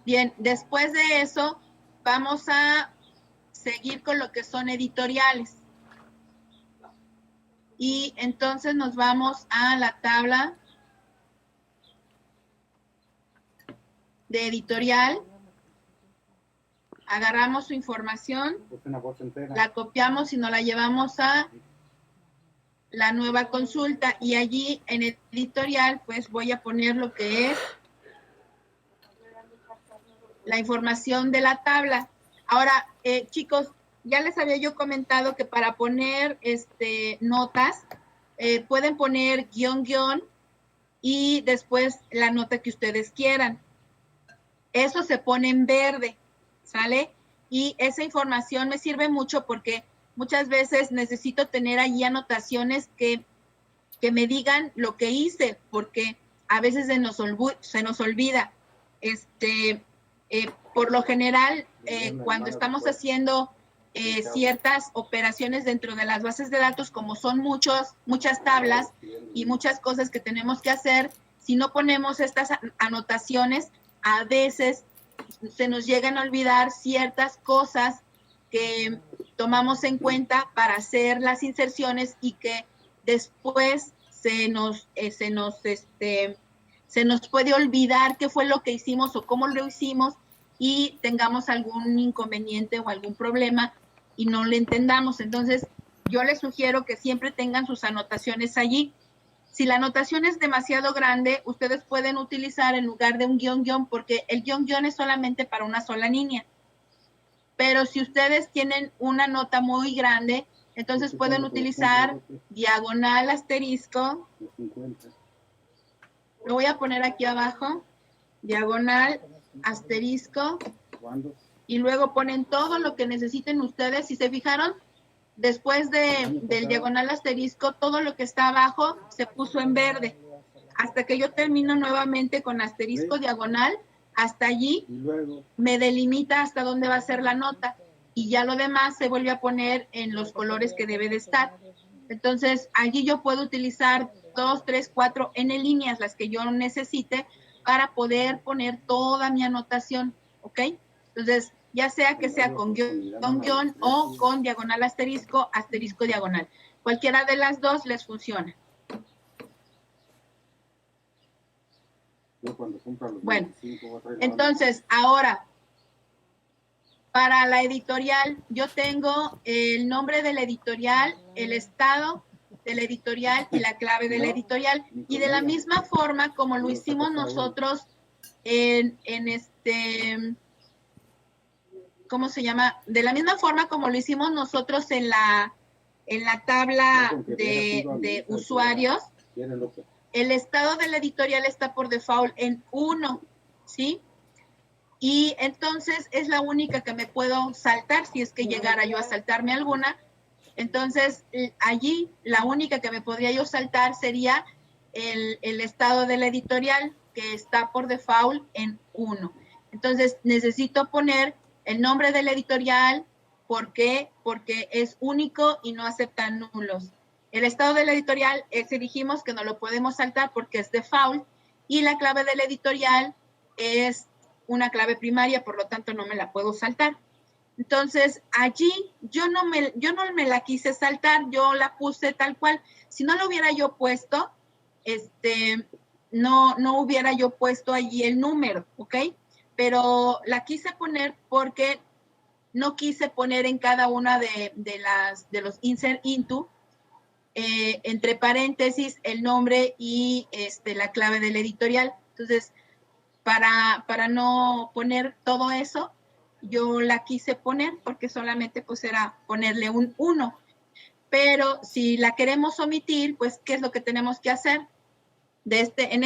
Bien, después de eso, vamos a seguir con lo que son editoriales. Y entonces nos vamos a la tabla de editorial. Agarramos su información, la copiamos y nos la llevamos a la nueva consulta. Y allí en editorial, pues voy a poner lo que es la información de la tabla. Ahora, chicos, ya les había yo comentado que para poner notas, pueden poner guión y después la nota que ustedes quieran. Eso se pone en verde, ¿sale? Y esa información me sirve mucho porque muchas veces necesito tener allí anotaciones que me digan lo que hice, porque a veces se nos olvida. Por lo general, cuando estamos haciendo ciertas operaciones dentro de las bases de datos, como son muchas tablas y muchas cosas que tenemos que hacer, si no ponemos estas anotaciones, a veces se nos llegan a olvidar ciertas cosas que tomamos en cuenta para hacer las inserciones y que después se nos puede olvidar qué fue lo que hicimos o cómo lo hicimos y tengamos algún inconveniente o algún problema y no lo entendamos. Entonces, yo les sugiero que siempre tengan sus anotaciones allí. Si la anotación es demasiado grande, ustedes pueden utilizar en lugar de un guión, porque el guión es solamente para una sola línea. Pero si ustedes tienen una nota muy grande, entonces pueden utilizar diagonal asterisco. Lo voy a poner aquí abajo, diagonal asterisco, y luego ponen todo lo que necesiten ustedes. Si se fijaron, después del diagonal asterisco, todo lo que está abajo se puso en verde. Hasta que yo termino nuevamente con asterisco diagonal, hasta allí me delimita hasta dónde va a ser la nota. Y ya lo demás se vuelve a poner en los colores que debe de estar. Entonces, allí yo puedo utilizar 2, 3, 4 N líneas, las que yo necesite, para poder poner toda mi anotación, ¿ok? Entonces, ya sea que sea con guión o con diagonal asterisco, asterisco diagonal. Cualquiera de las dos les funciona. Bueno, entonces, ahora, para la editorial, yo tengo el nombre de la editorial, el estado de la editorial y la clave de la editorial. Y de la misma forma como lo hicimos nosotros ¿cómo se llama? De la misma forma como lo hicimos nosotros en la tabla de usuarios, el estado de la editorial está por default en 1, ¿sí? Y entonces es la única que me puedo saltar, si es que llegara yo a saltarme alguna. Entonces, allí la única que me podría yo saltar sería el estado de la editorial, que está por default en 1. Entonces, necesito poner el nombre de la editorial. ¿Por qué? Porque es único y no acepta nulos. El estado de la editorial, ese dijimos que no lo podemos saltar porque es default, y la clave de la editorial es una clave primaria, por lo tanto no me la puedo saltar. Entonces, allí yo no me la quise saltar, yo la puse tal cual. Si no lo hubiera yo puesto, no hubiera yo puesto allí el número, ¿ok? Pero la quise poner porque no quise poner en cada una de los insert into, entre paréntesis, el nombre y la clave de la editorial. Entonces, para no poner todo eso, yo la quise poner porque solamente pues era ponerle un 1. Pero si la queremos omitir, pues, ¿qué es lo que tenemos que hacer? En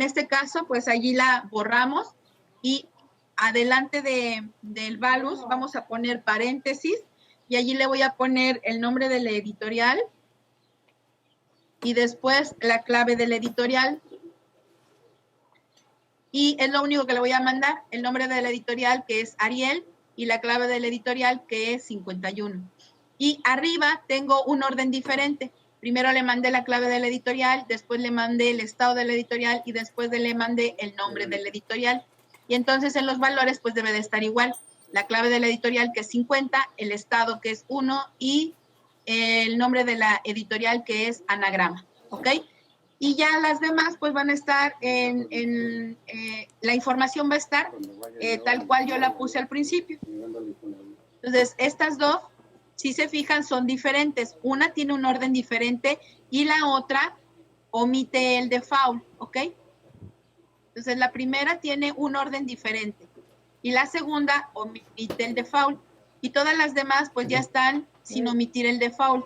este caso, pues allí la borramos y adelante del valus vamos a poner paréntesis y allí le voy a poner el nombre de la editorial y después la clave de la editorial. Y es lo único que le voy a mandar, el nombre de la editorial, que es Ariel, y la clave de la editorial, que es 51. Y arriba tengo un orden diferente. Primero le mandé la clave de la editorial, después le mandé el estado de la editorial y después le mandé el nombre de la editorial. Y entonces en los valores pues debe de estar igual. La clave de la editorial, que es 50, el estado, que es 1, y el nombre de la editorial, que es Anagrama, ¿ok? Y ya las demás pues van a estar la información va a estar tal cual yo la puse al principio. Entonces, estas dos, si se fijan, son diferentes. Una tiene un orden diferente y la otra omite el default, ¿ok? Entonces, la primera tiene un orden diferente y la segunda omite el default. Y todas las demás pues ya están sin omitir el default,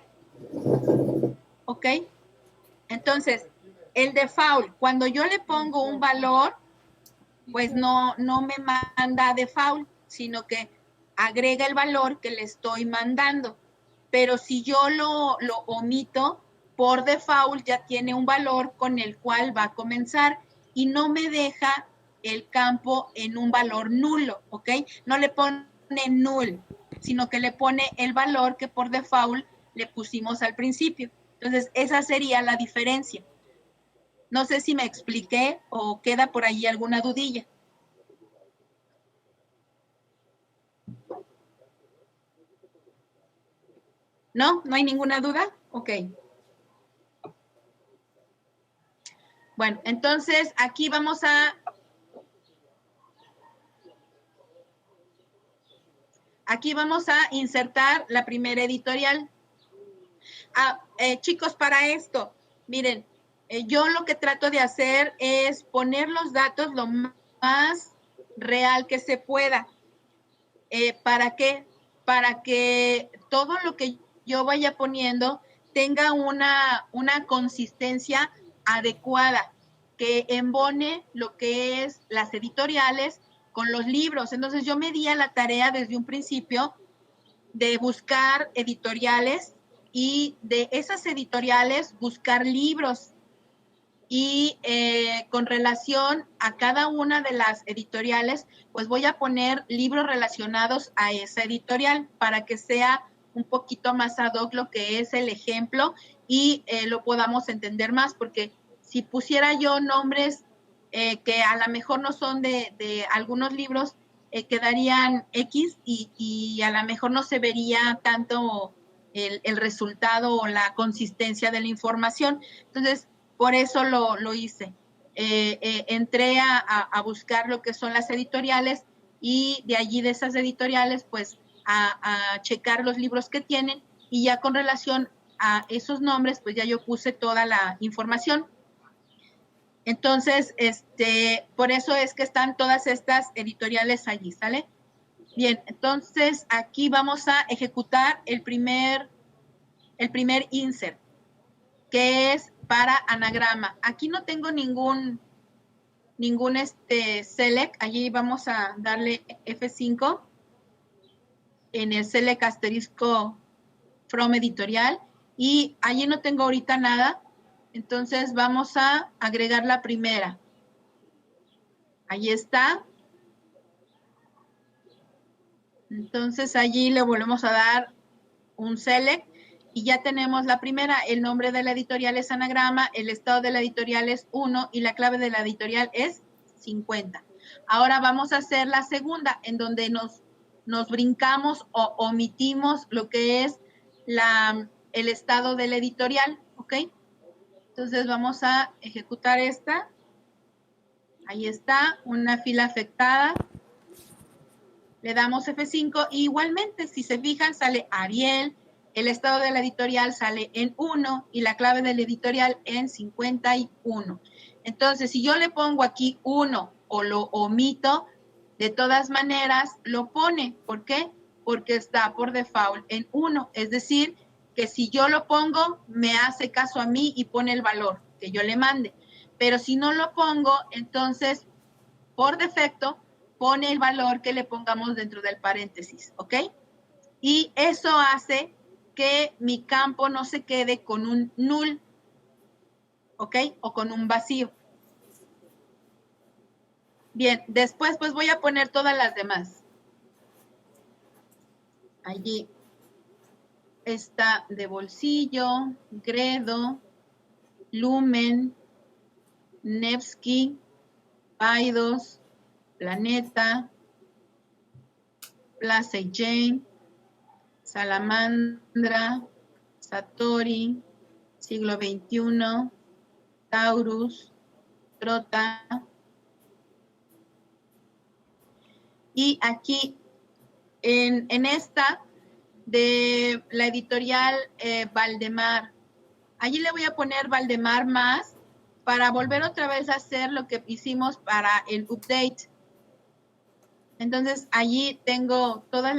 ¿ok? Entonces, el default, cuando yo le pongo un valor, pues no me manda default, sino que agrega el valor que le estoy mandando. pero si yo lo omito, por default ya tiene un valor con el cual va a comenzar y no me deja el campo en un valor nulo, ¿ok? No le pone null, sino que le pone el valor que por default le pusimos al principio. Entonces, esa sería la diferencia. No sé si me expliqué o queda por ahí alguna dudilla. ¿No? ¿No hay ninguna duda? Ok. Bueno, entonces aquí vamos a insertar la primera editorial. Chicos, para esto, miren, yo lo que trato de hacer es poner los datos lo más real que se pueda. ¿Para qué? Para que todo lo que yo vaya poniendo tenga una consistencia adecuada, que embone lo que es las editoriales con los libros. Entonces yo me di a la tarea desde un principio de buscar editoriales y de esas editoriales buscar libros y con relación a cada una de las editoriales, pues voy a poner libros relacionados a esa editorial para que sea un poquito más ad hoc lo que es el ejemplo y lo podamos entender más, porque si pusiera yo nombres que a lo mejor no son de algunos libros, quedarían X y a lo mejor no se vería tanto el resultado o la consistencia de la información. Entonces, por eso lo hice. Entré a buscar lo que son las editoriales y de allí de esas editoriales, pues, a checar los libros que tienen y ya con relación a esos nombres, pues ya yo puse toda la información. Entonces, por eso es que están todas estas editoriales allí, ¿sale? Bien, entonces aquí vamos a ejecutar el primer insert, que es para anagrama. Aquí no tengo ningún select, allí vamos a darle F5 en el select asterisco from editorial y allí no tengo ahorita nada, entonces vamos a agregar la primera. Allí está. Entonces allí le volvemos a dar un select y ya tenemos la primera. El nombre de la editorial es anagrama, el estado de la editorial es 1 y la clave de la editorial es 50. Ahora vamos a hacer la segunda, en donde nos brincamos o omitimos lo que es el estado de la editorial, ¿ok? Entonces vamos a ejecutar esta. Ahí está, una fila afectada. Le damos F5 y igualmente, si se fijan, sale Ariel, el estado de la editorial sale en 1 y la clave de la editorial en 51. Entonces, si yo le pongo aquí 1 o lo omito, de todas maneras lo pone. ¿Por qué? Porque está por default en 1. Es decir, que si yo lo pongo, me hace caso a mí y pone el valor que yo le mande. Pero si no lo pongo, entonces, por defecto, pone el valor que le pongamos dentro del paréntesis, ¿ok? Y eso hace que mi campo no se quede con un null, ¿ok? O con un vacío. Bien, después pues voy a poner todas las demás. Allí está de bolsillo, Gredo, Lumen, Nevsky, Paidos, Planeta, Plaza y Jane, Salamandra, Satori, Siglo XXI, Taurus, Trota. Y aquí, en esta de la editorial Valdemar, allí le voy a poner Valdemar más para volver otra vez a hacer lo que hicimos para el update. Entonces, allí tengo todas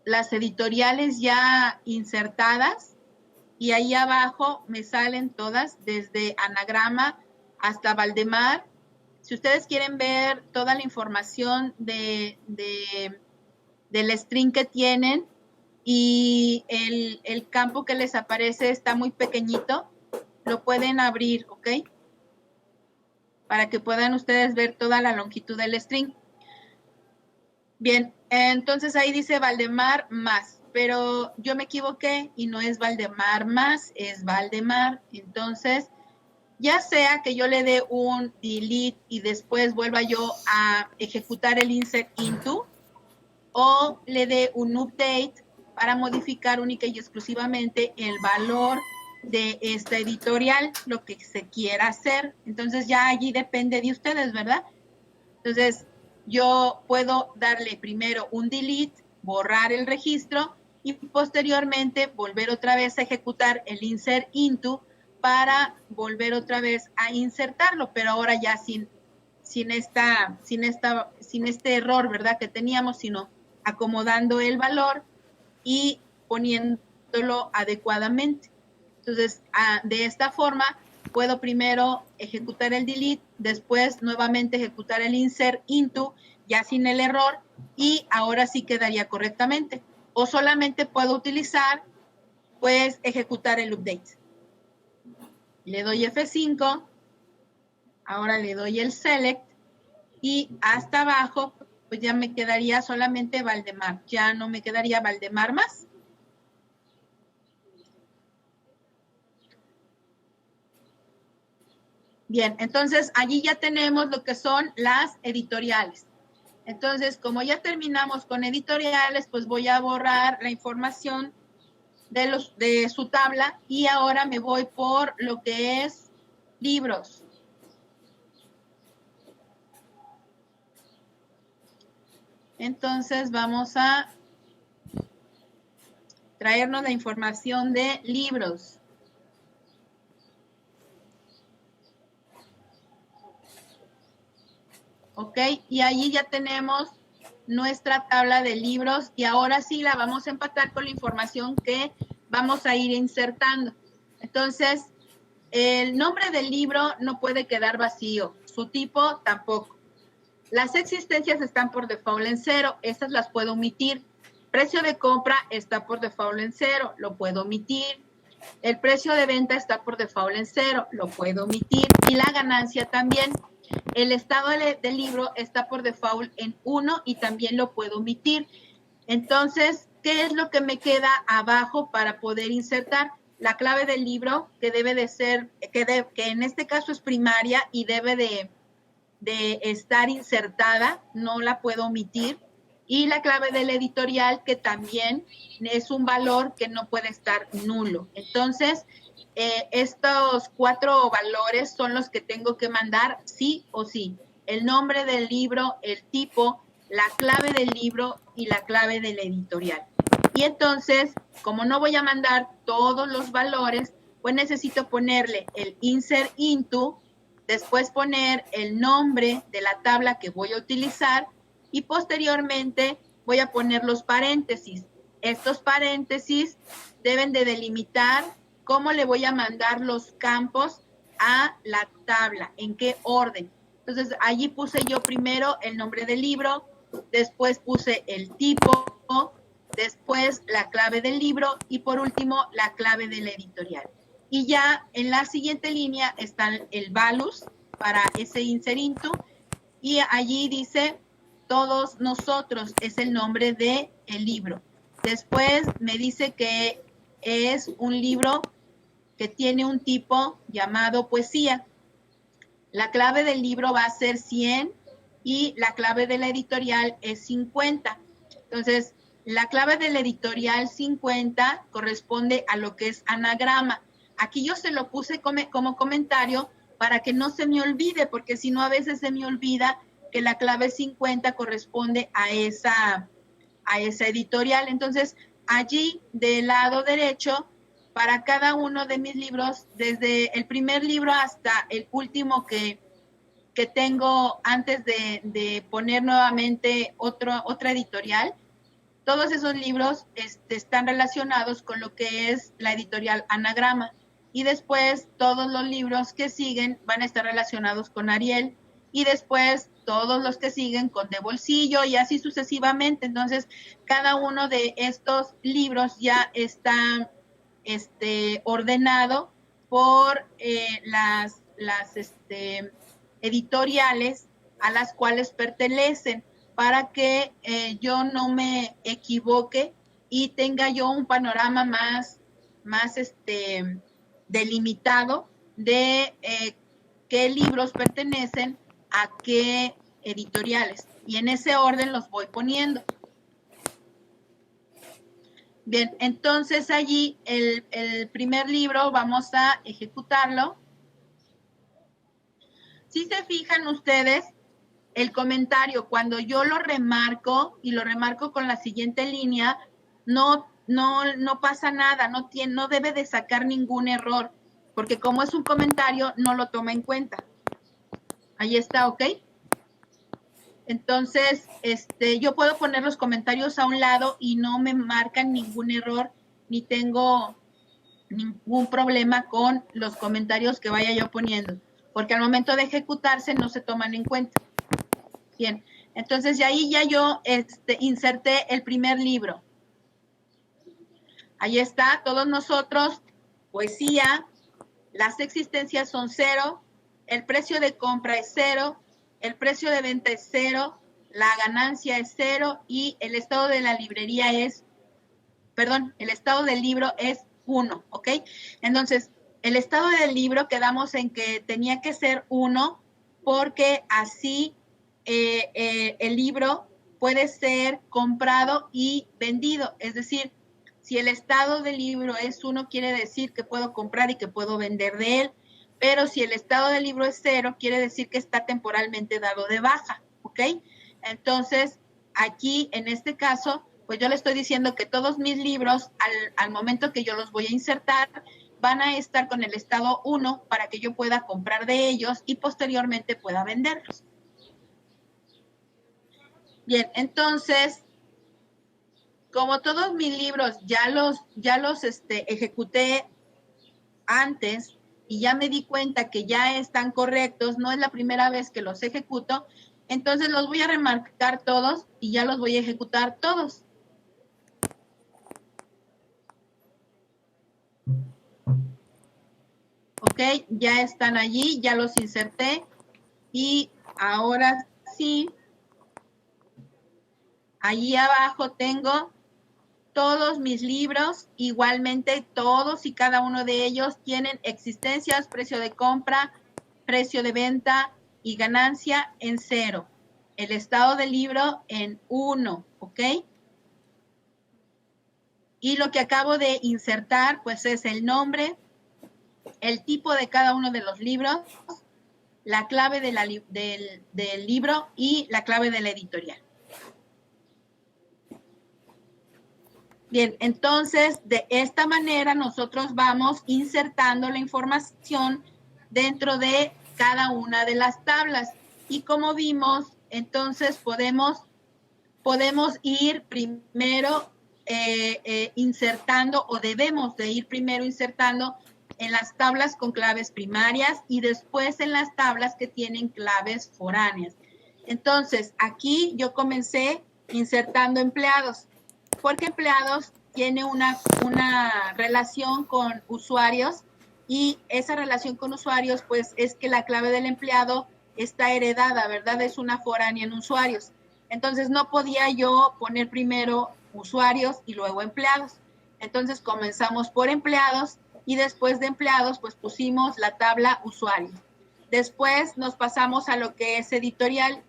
las editoriales ya insertadas y ahí abajo me salen todas desde anagrama hasta Valdemar. Si ustedes quieren ver toda la información de del string que tienen y el campo que les aparece está muy pequeñito, lo pueden abrir, ¿ok? Para que puedan ustedes ver toda la longitud del string. Bien, entonces ahí dice Valdemar más, pero yo me equivoqué y no es Valdemar más, es Valdemar. Entonces, ya sea que yo le dé un delete y después vuelva yo a ejecutar el insert into, o le dé un update para modificar única y exclusivamente el valor de esta editorial, lo que se quiera hacer. Entonces ya allí depende de ustedes, ¿verdad? Entonces yo puedo darle primero un delete, borrar el registro y posteriormente volver otra vez a ejecutar el insert into para volver otra vez a insertarlo, pero ahora ya sin este error, ¿verdad? Que teníamos, sino acomodando el valor y poniéndolo adecuadamente. Entonces, de esta forma, puedo primero ejecutar el delete, después nuevamente ejecutar el insert into, ya sin el error, y ahora sí quedaría correctamente. O solamente puedo utilizar, pues, ejecutar el update. Le doy F5, ahora le doy el select, y hasta abajo, pues ya me quedaría solamente Valdemar, ya no me quedaría Valdemar más. Bien, entonces allí ya tenemos lo que son las editoriales. Entonces, como ya terminamos con editoriales, pues voy a borrar la información de su tabla y ahora me voy por lo que es libros. Entonces vamos a traernos la información de libros. ¿Ok? Y allí ya tenemos nuestra tabla de libros y ahora sí la vamos a empatar con la información que vamos a ir insertando. Entonces, el nombre del libro no puede quedar vacío, su tipo tampoco. Las existencias están por default en 0, estas las puedo omitir. Precio de compra está por default en 0, lo puedo omitir. El precio de venta está por default en 0, lo puedo omitir. Y la ganancia también. El estado del libro está por default en 1 y también lo puedo omitir. Entonces, ¿qué es lo que me queda abajo para poder insertar? La clave del libro, que debe de ser, que en este caso es primaria y debe de estar insertada, no la puedo omitir. Y la clave del editorial, que también es un valor que no puede estar nulo. Entonces, estos 4 valores son los que tengo que mandar sí o sí. El nombre del libro, el tipo, la clave del libro y la clave del editorial. Y entonces, como no voy a mandar todos los valores, pues necesito ponerle el insert into, después poner el nombre de la tabla que voy a utilizar y posteriormente voy a poner los paréntesis. Estos paréntesis deben de delimitar cómo le voy a mandar los campos a la tabla, en qué orden. Entonces, allí puse yo primero el nombre del libro, después puse el tipo, después la clave del libro y por último la clave del editorial. Y ya en la siguiente línea está el values para ese insert into y allí dice todos nosotros, es el nombre del libro. Después me dice que es un libro que tiene un tipo llamado poesía. La clave del libro va a ser 100 y la clave de la editorial es 50. Entonces, la clave del editorial 50 corresponde a lo que es anagrama. Aquí yo se lo puse como comentario para que no se me olvide, porque si no a veces se me olvida que la clave 50 corresponde a esa editorial. Entonces, allí del lado derecho, para cada uno de mis libros, desde el primer libro hasta el último que tengo antes de poner nuevamente otra editorial, todos esos libros están relacionados con lo que es la editorial Anagrama. Y después todos los libros que siguen van a estar relacionados con Ariel. Y después todos los que siguen con de bolsillo y así sucesivamente. Entonces, cada uno de estos libros ya está ordenado por las editoriales a las cuales pertenecen, para que yo no me equivoque y tenga yo un panorama más delimitado de qué libros pertenecen a qué editoriales. Y en ese orden los voy poniendo. Bien, entonces allí el primer libro vamos a ejecutarlo. Si se fijan ustedes, el comentario, cuando yo lo remarco y lo remarco con la siguiente línea, no pasa nada, no debe de sacar ningún error, porque como es un comentario, no lo toma en cuenta. Ahí está, ¿ok? Entonces, yo puedo poner los comentarios a un lado y no me marcan ningún error, ni tengo ningún problema con los comentarios que vaya yo poniendo, porque al momento de ejecutarse no se toman en cuenta. Bien, entonces ahí ya yo inserté el primer libro. Ahí está, todos nosotros, poesía, las existencias son 0, el precio de compra es 0, el precio de venta es 0, la ganancia es 0 y el estado de la librería es, el estado del libro es 1, ¿ok? Entonces, el estado del libro quedamos en que tenía que ser 1 porque así el libro puede ser comprado y vendido. Es decir, si el estado del libro es 1, quiere decir que puedo comprar y que puedo vender de él. Pero si el estado del libro es 0, quiere decir que está temporalmente dado de baja, ¿ok? Entonces, aquí, en este caso, pues yo le estoy diciendo que todos mis libros, al momento que yo los voy a insertar, van a estar con el estado 1 para que yo pueda comprar de ellos y posteriormente pueda venderlos. Bien, entonces, como todos mis libros ya los ejecuté antes, y ya me di cuenta que ya están correctos, no es la primera vez que los ejecuto, entonces los voy a remarcar todos y ya los voy a ejecutar todos. Ok, ya están allí, ya los inserté y ahora sí, allí abajo tengo todos mis libros, igualmente todos y cada uno de ellos tienen existencias, precio de compra, precio de venta y ganancia en 0. El estado del libro en 1, ¿ok? Y lo que acabo de insertar, pues es el nombre, el tipo de cada uno de los libros, la clave del libro y la clave de la editorial. Bien, entonces de esta manera nosotros vamos insertando la información dentro de cada una de las tablas. Y como vimos, entonces podemos ir primero insertando, o debemos de ir primero insertando en las tablas con claves primarias y después en las tablas que tienen claves foráneas. Entonces, aquí yo comencé insertando empleados, porque empleados tiene una relación con usuarios y esa relación con usuarios pues es que la clave del empleado está heredada, ¿verdad? Es una foránea en usuarios. Entonces no podía yo poner primero usuarios y luego empleados. Entonces comenzamos por empleados y después de empleados pues pusimos la tabla usuarios. Después nos pasamos a lo que es editorial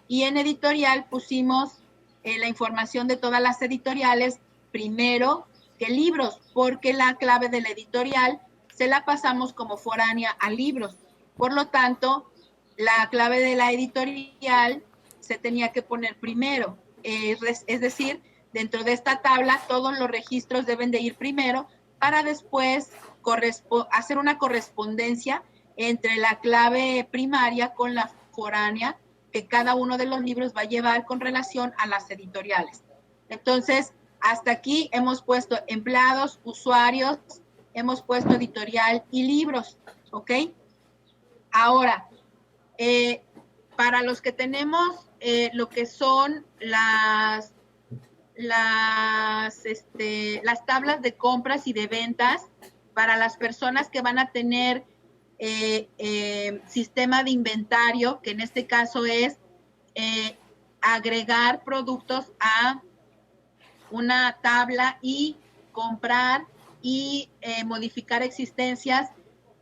y en editorial pusimos la información de todas las editoriales primero que libros, porque la clave de la editorial se la pasamos como foránea a libros. Por lo tanto, la clave de la editorial se tenía que poner primero. Es decir, dentro de esta tabla todos los registros deben de ir primero para después hacer una correspondencia entre la clave primaria con la foránea que cada uno de los libros va a llevar con relación a las editoriales. Entonces, hasta aquí hemos puesto empleados, usuarios, hemos puesto editorial y libros, ¿ok? Ahora, para los que tenemos lo que son las tablas de compras y de ventas, para las personas que van a tener sistema de inventario, que en este caso es agregar productos a una tabla y comprar y modificar existencias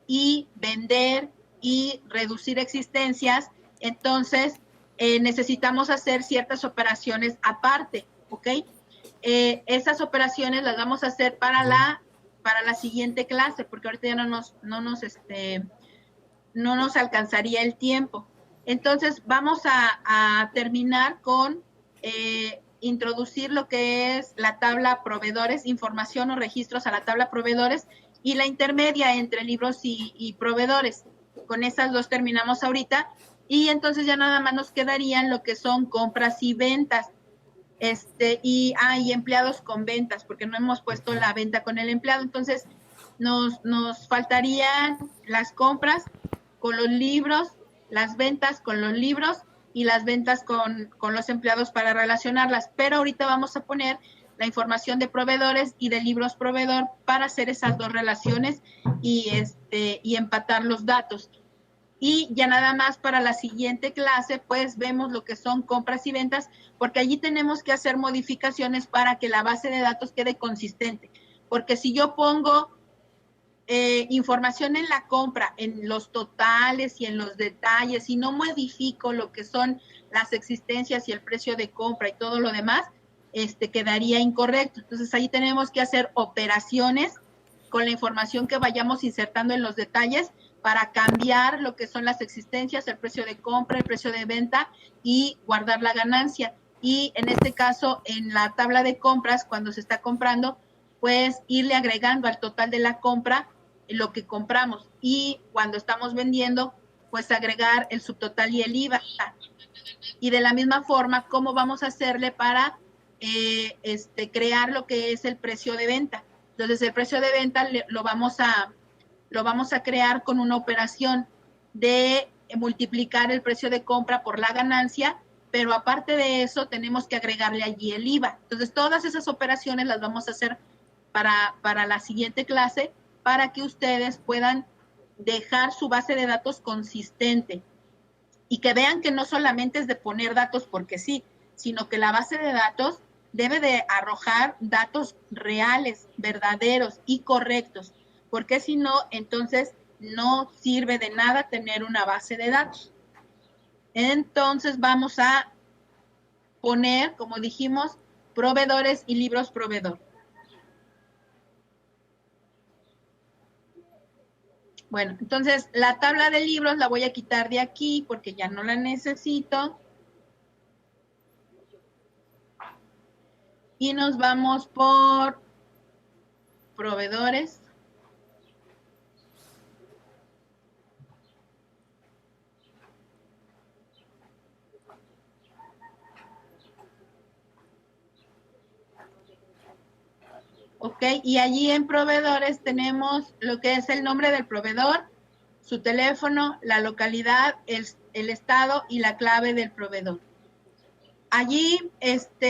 y vender y reducir existencias. Entonces necesitamos hacer ciertas operaciones aparte, ¿ok? Esas operaciones las vamos a hacer para la siguiente clase, porque ahorita ya no nos alcanzaría el tiempo. Entonces vamos a terminar con introducir lo que es la tabla proveedores, información o registros a la tabla proveedores, y la intermedia entre libros y proveedores. Con esas dos terminamos ahorita, y entonces ya nada más nos quedarían lo que son compras y ventas. Y empleados con ventas, porque no hemos puesto la venta con el empleado. Entonces nos faltarían las compras con los libros, las ventas con los libros y las ventas con los empleados para relacionarlas. Pero ahorita vamos a poner la información de proveedores y de libros proveedor para hacer esas dos relaciones y empatar los datos. Y ya nada más para la siguiente clase, pues vemos lo que son compras y ventas, porque allí tenemos que hacer modificaciones para que la base de datos quede consistente. Porque si yo pongo información en la compra, en los totales y en los detalles, y no modifico lo que son las existencias y el precio de compra y todo lo demás, quedaría incorrecto. Entonces ahí tenemos que hacer operaciones con la información que vayamos insertando en los detalles para cambiar lo que son las existencias, el precio de compra, el precio de venta y guardar la ganancia. Y en este caso, en la tabla de compras, cuando se está comprando, pues irle agregando al total de la compra lo que compramos. Y cuando estamos vendiendo, pues agregar el subtotal y el IVA. Y de la misma forma, ¿cómo vamos a hacerle para crear lo que es el precio de venta? Entonces, el precio de venta lo vamos a crear con una operación de multiplicar el precio de compra por la ganancia, pero aparte de eso tenemos que agregarle allí el IVA. Entonces, todas esas operaciones las vamos a hacer para la siguiente clase, para que ustedes puedan dejar su base de datos consistente y que vean que no solamente es de poner datos porque sí, sino que la base de datos debe de arrojar datos reales, verdaderos y correctos, porque si no, entonces no sirve de nada tener una base de datos. Entonces vamos a poner, como dijimos, proveedores y libros proveedor. Bueno, entonces la tabla de libros la voy a quitar de aquí porque ya no la necesito. Y nos vamos por proveedores. Ok, y allí en proveedores tenemos lo que es el nombre del proveedor, su teléfono, la localidad, el estado y la clave del proveedor. Allí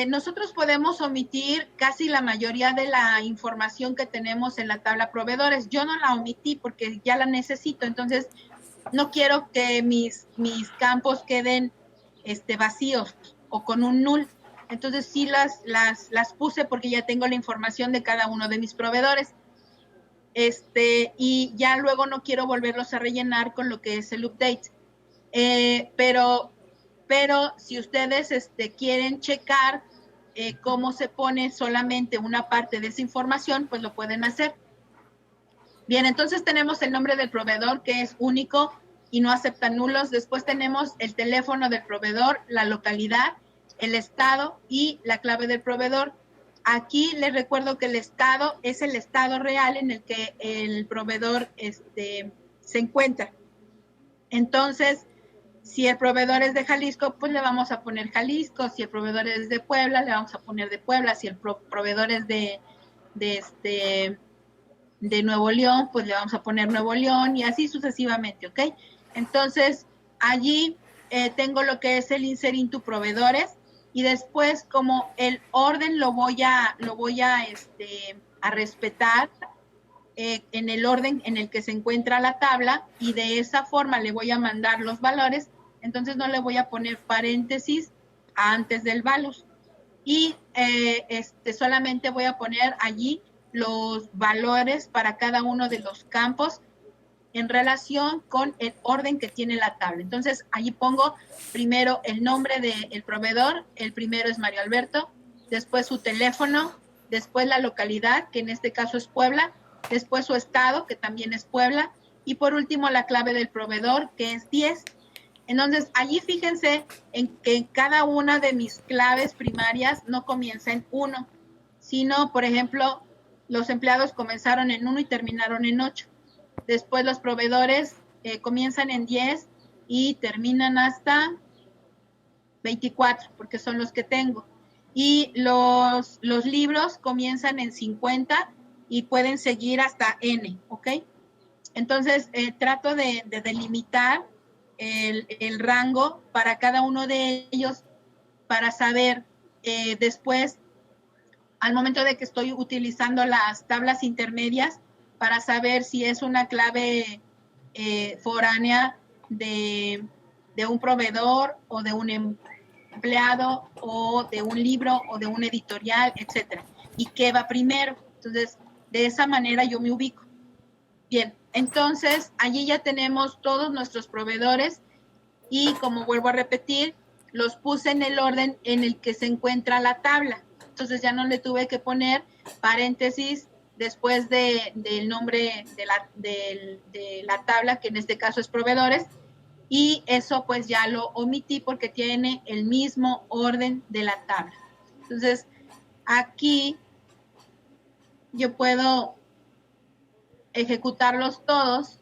nosotros podemos omitir casi la mayoría de la información que tenemos en la tabla proveedores. Yo no la omití porque ya la necesito, entonces no quiero que mis campos queden vacíos o con un null. Entonces sí las puse porque ya tengo la información de cada uno de mis proveedores. Y ya luego no quiero volverlos a rellenar con lo que es el update. Pero si ustedes quieren checar cómo se pone solamente una parte de esa información, pues lo pueden hacer. Bien, entonces tenemos el nombre del proveedor, que es único y no acepta nulos. Después tenemos el teléfono del proveedor, la localidad, el estado y la clave del proveedor. Aquí les recuerdo que el estado es el estado real en el que el proveedor se encuentra. Entonces, si el proveedor es de Jalisco, pues le vamos a poner Jalisco. Si el proveedor es de Puebla, le vamos a poner de Puebla. Si el proveedor es de Nuevo León, pues le vamos a poner Nuevo León y así sucesivamente, ¿ok? Entonces, allí tengo lo que es el insert into proveedores, y después como el orden lo voy a respetar en el orden en el que se encuentra la tabla, y de esa forma le voy a mandar los valores, entonces no le voy a poner paréntesis antes del valor, y solamente voy a poner allí los valores para cada uno de los campos en relación con el orden que tiene la tabla. Entonces, allí pongo primero el nombre del proveedor, el primero es Mario Alberto, después su teléfono, después la localidad, que en este caso es Puebla, después su estado, que también es Puebla, y por último la clave del proveedor, que es 10. Entonces, allí fíjense en que cada una de mis claves primarias no comienza en 1, sino, por ejemplo, los empleados comenzaron en 1 y terminaron en 8. Después los proveedores comienzan en 10 y terminan hasta 24, porque son los que tengo. Y los libros comienzan en 50 y pueden seguir hasta N, ¿ok? Entonces, trato de delimitar el rango para cada uno de ellos para saber después, al momento de que estoy utilizando las tablas intermedias, para saber si es una clave foránea de un proveedor o de un empleado o de un libro o de un editorial, etcétera. ¿Y qué va primero? Entonces, de esa manera yo me ubico. Bien, entonces allí ya tenemos todos nuestros proveedores y, como vuelvo a repetir, los puse en el orden en el que se encuentra la tabla. Entonces ya no le tuve que poner paréntesis después del nombre de la tabla, que en este caso es proveedores, y eso pues ya lo omití porque tiene el mismo orden de la tabla. Entonces, aquí yo puedo ejecutarlos todos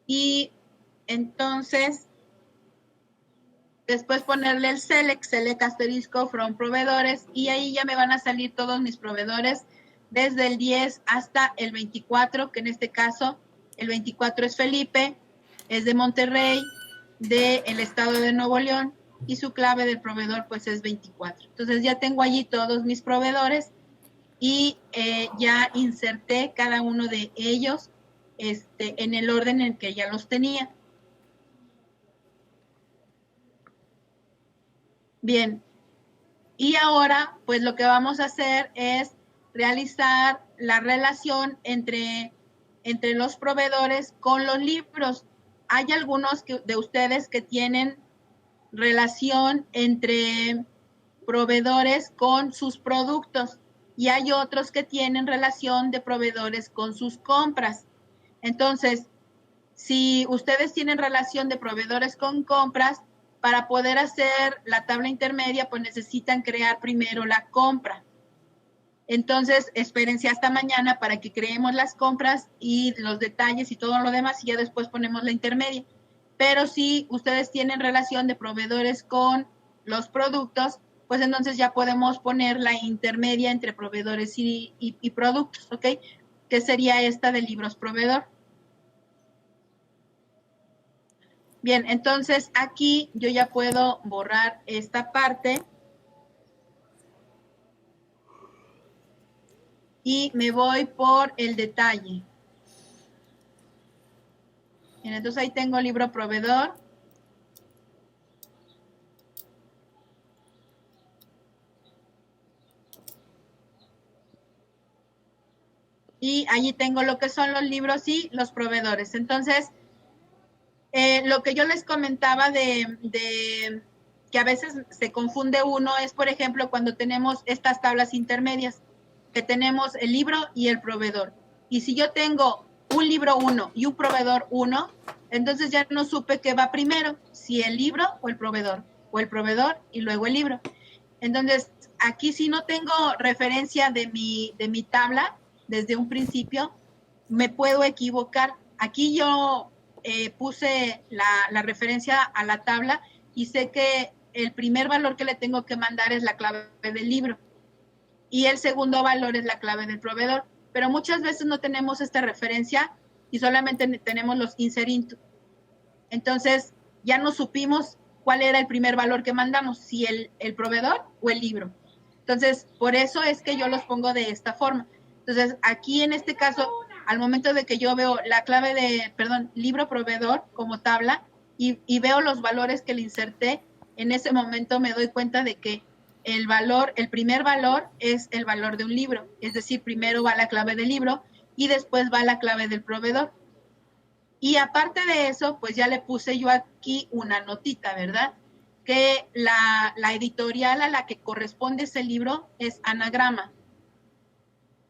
y entonces después ponerle el select asterisco from proveedores, y ahí ya me van a salir todos mis proveedores desde el 10 hasta el 24, que en este caso el 24 es Felipe, es de Monterrey, del estado de Nuevo León, y su clave del proveedor pues es 24. Entonces ya tengo allí todos mis proveedores y ya inserté cada uno de ellos en el orden en que ya los tenía. Bien, y ahora pues lo que vamos a hacer es realizar la relación entre los proveedores con los libros. Hay algunos de ustedes que tienen relación entre proveedores con sus productos y hay otros que tienen relación de proveedores con sus compras. Entonces, si ustedes tienen relación de proveedores con compras, para poder hacer la tabla intermedia, pues necesitan crear primero la compra. Entonces, espérense hasta mañana para que creemos las compras y los detalles y todo lo demás, y ya después ponemos la intermedia. Pero si ustedes tienen relación de proveedores con los productos, pues entonces ya podemos poner la intermedia entre proveedores y productos, ¿ok? Que sería esta de libros proveedor. Bien, entonces aquí yo ya puedo borrar esta parte y me voy por el detalle. Bien, entonces ahí tengo libro proveedor. Y allí tengo lo que son los libros y los proveedores. Entonces, lo que yo les comentaba de que a veces se confunde uno es, por ejemplo, cuando tenemos estas tablas intermedias, que tenemos el libro y el proveedor. Y si yo tengo un libro 1 y un proveedor 1, entonces ya no supe qué va primero, si el libro o el proveedor y luego el libro. Entonces, aquí si no tengo referencia de mi tabla desde un principio, me puedo equivocar. Aquí yo puse la referencia a la tabla y sé que el primer valor que le tengo que mandar es la clave del libro y el segundo valor es la clave del proveedor, pero muchas veces no tenemos esta referencia y solamente tenemos los insert into. Entonces, ya no supimos cuál era el primer valor que mandamos, si el proveedor o el libro. Entonces, por eso es que yo los pongo de esta forma. Entonces, aquí en este caso, al momento de que yo veo la clave de, libro proveedor como tabla y veo los valores que le inserté, en ese momento me doy cuenta de que el primer valor es el valor de un libro. Es decir, primero va la clave del libro y después va la clave del proveedor. Y aparte de eso, pues ya le puse yo aquí una notita, ¿verdad? Que la editorial a la que corresponde ese libro es Anagrama.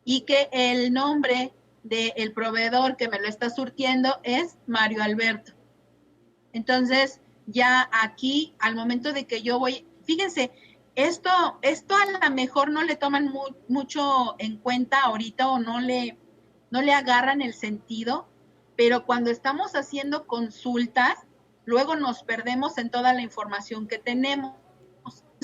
Y que el nombre del proveedor que me lo está surtiendo es Mario Alberto. Entonces, ya aquí, al momento de que yo voy, fíjense, esto a lo mejor no le toman mucho en cuenta ahorita o no le agarran el sentido, pero cuando estamos haciendo consultas, luego nos perdemos en toda la información que tenemos.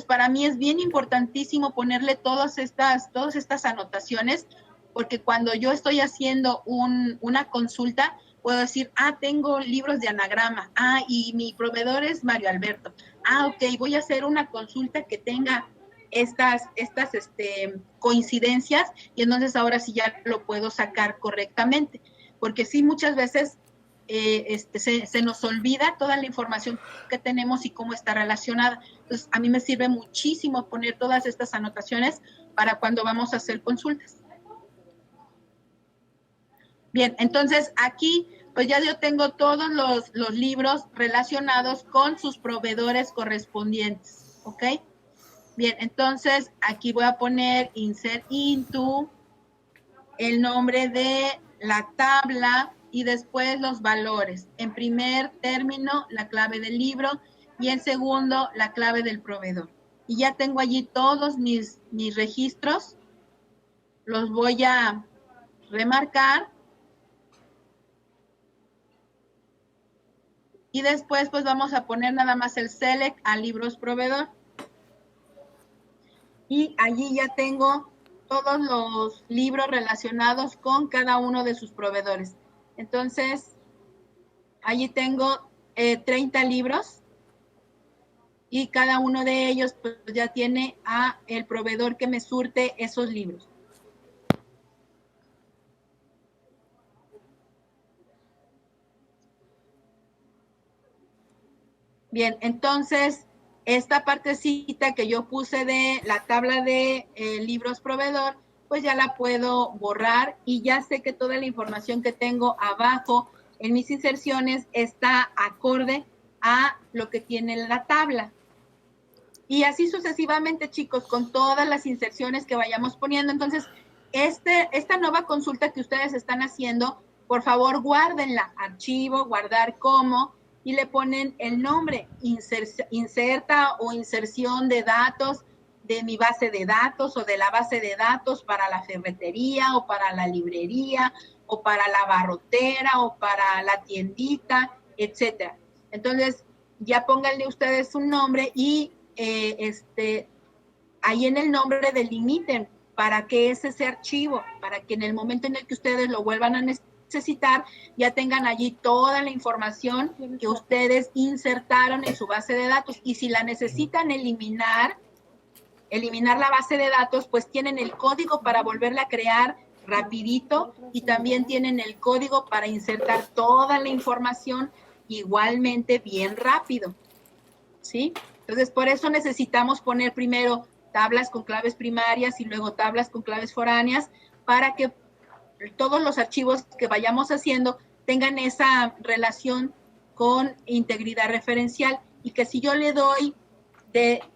Para mí es bien importantísimo ponerle todas estas anotaciones, porque cuando yo estoy haciendo una consulta, puedo decir, tengo libros de anagrama, y mi proveedor es Mario Alberto. Ok, voy a hacer una consulta que tenga estas coincidencias, y entonces ahora sí ya lo puedo sacar correctamente. Porque sí, muchas veces se nos olvida toda la información que tenemos y cómo está relacionada. Entonces, a mí me sirve muchísimo poner todas estas anotaciones para cuando vamos a hacer consultas. Bien, entonces aquí, pues ya yo tengo todos los libros relacionados con sus proveedores correspondientes, ¿ok? Bien, entonces aquí voy a poner insert into, el nombre de la tabla y después los valores. En primer término, la clave del libro y en segundo, la clave del proveedor. Y ya tengo allí todos mis registros. Los voy a remarcar. Y después, pues vamos a poner nada más el select a libros proveedor. Y allí ya tengo todos los libros relacionados con cada uno de sus proveedores. Entonces, allí tengo 30 libros y cada uno de ellos pues, ya tiene a el proveedor que me surte esos libros. Bien, entonces, esta partecita que yo puse de la tabla de libros proveedor, pues ya la puedo borrar y ya sé que toda la información que tengo abajo en mis inserciones está acorde a lo que tiene la tabla. Y así sucesivamente, chicos, con todas las inserciones que vayamos poniendo. Entonces, esta nueva consulta que ustedes están haciendo, por favor, guárdenla, archivo, guardar como, y le ponen el nombre, inserta o inserción de datos de mi base de datos o de la base de datos para la ferretería o para la librería o para la barrotera o para la tiendita, etcétera. Entonces, ya pónganle ustedes un nombre y ahí en el nombre delimiten para qué es ese archivo, para que en el momento en el que ustedes lo vuelvan a necesitar, ya tengan allí toda la información que ustedes insertaron en su base de datos. Y si la necesitan eliminar la base de datos, pues tienen el código para volverla a crear rapidito y también tienen el código para insertar toda la información igualmente bien rápido, ¿sí? Entonces, por eso necesitamos poner primero tablas con claves primarias y luego tablas con claves foráneas para que todos los archivos que vayamos haciendo tengan esa relación con integridad referencial y que si yo le doy,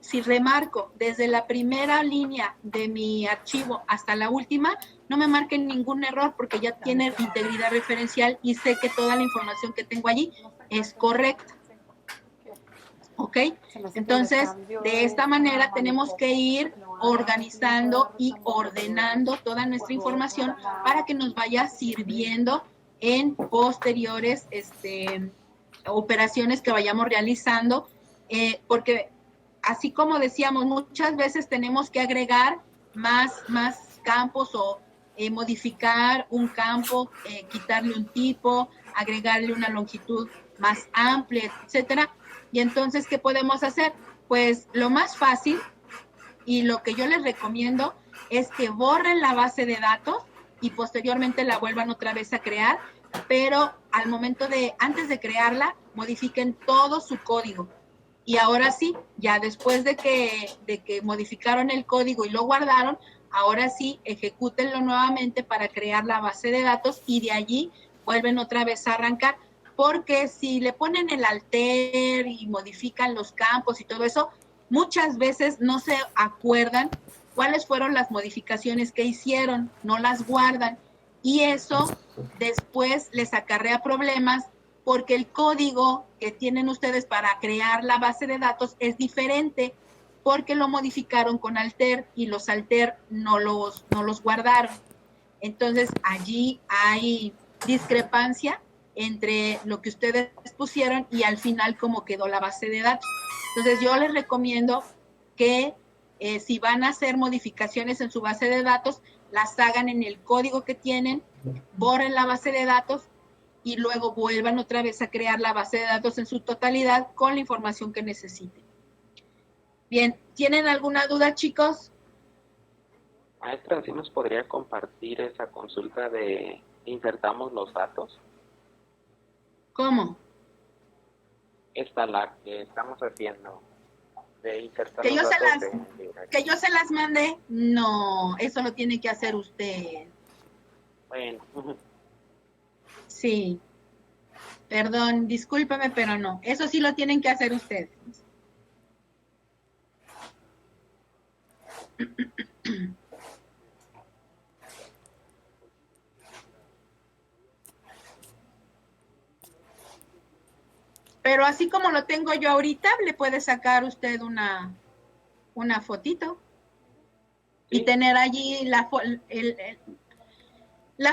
si remarco desde la primera línea de mi archivo hasta la última, no me marquen ningún error porque ya tiene integridad referencial y sé que toda la información que tengo allí es correcta. ¿Ok? Entonces, de esta manera tenemos que ir organizando y ordenando toda nuestra información para que nos vaya sirviendo en posteriores operaciones que vayamos realizando, porque así como decíamos, muchas veces tenemos que agregar más campos modificar un campo, quitarle un tipo, agregarle una longitud más amplia, etcétera. Y entonces, ¿qué podemos hacer? Pues lo más fácil y lo que yo les recomiendo es que borren la base de datos y posteriormente la vuelvan otra vez a crear, pero al momento antes de crearla, modifiquen todo su código. Y ahora sí, ya después de que modificaron el código y lo guardaron, ahora sí, ejecútenlo nuevamente para crear la base de datos y de allí vuelven otra vez a arrancar. Porque si le ponen el alter y modifican los campos y todo eso, muchas veces no se acuerdan cuáles fueron las modificaciones que hicieron, no las guardan. Y eso después les acarrea problemas porque el código que tienen ustedes para crear la base de datos es diferente porque lo modificaron con alter y los alter no los guardaron. Entonces allí hay discrepancia entre lo que ustedes pusieron y al final cómo quedó la base de datos. Entonces yo les recomiendo que si van a hacer modificaciones en su base de datos, las hagan en el código que tienen, borren la base de datos y luego vuelvan otra vez a crear la base de datos en su totalidad con la información que necesiten. Bien, ¿tienen alguna duda, chicos? Maestra, ¿sí nos podría compartir esa consulta de insertamos los datos? ¿Cómo? Esta la que estamos haciendo, de insertar Que los yo datos que yo se las mande, no, eso lo tiene que hacer usted. Bueno, Sí, perdón, discúlpeme, pero no, eso sí lo tienen que hacer ustedes. Pero así como lo tengo yo ahorita, le puede sacar usted una fotito y tener allí la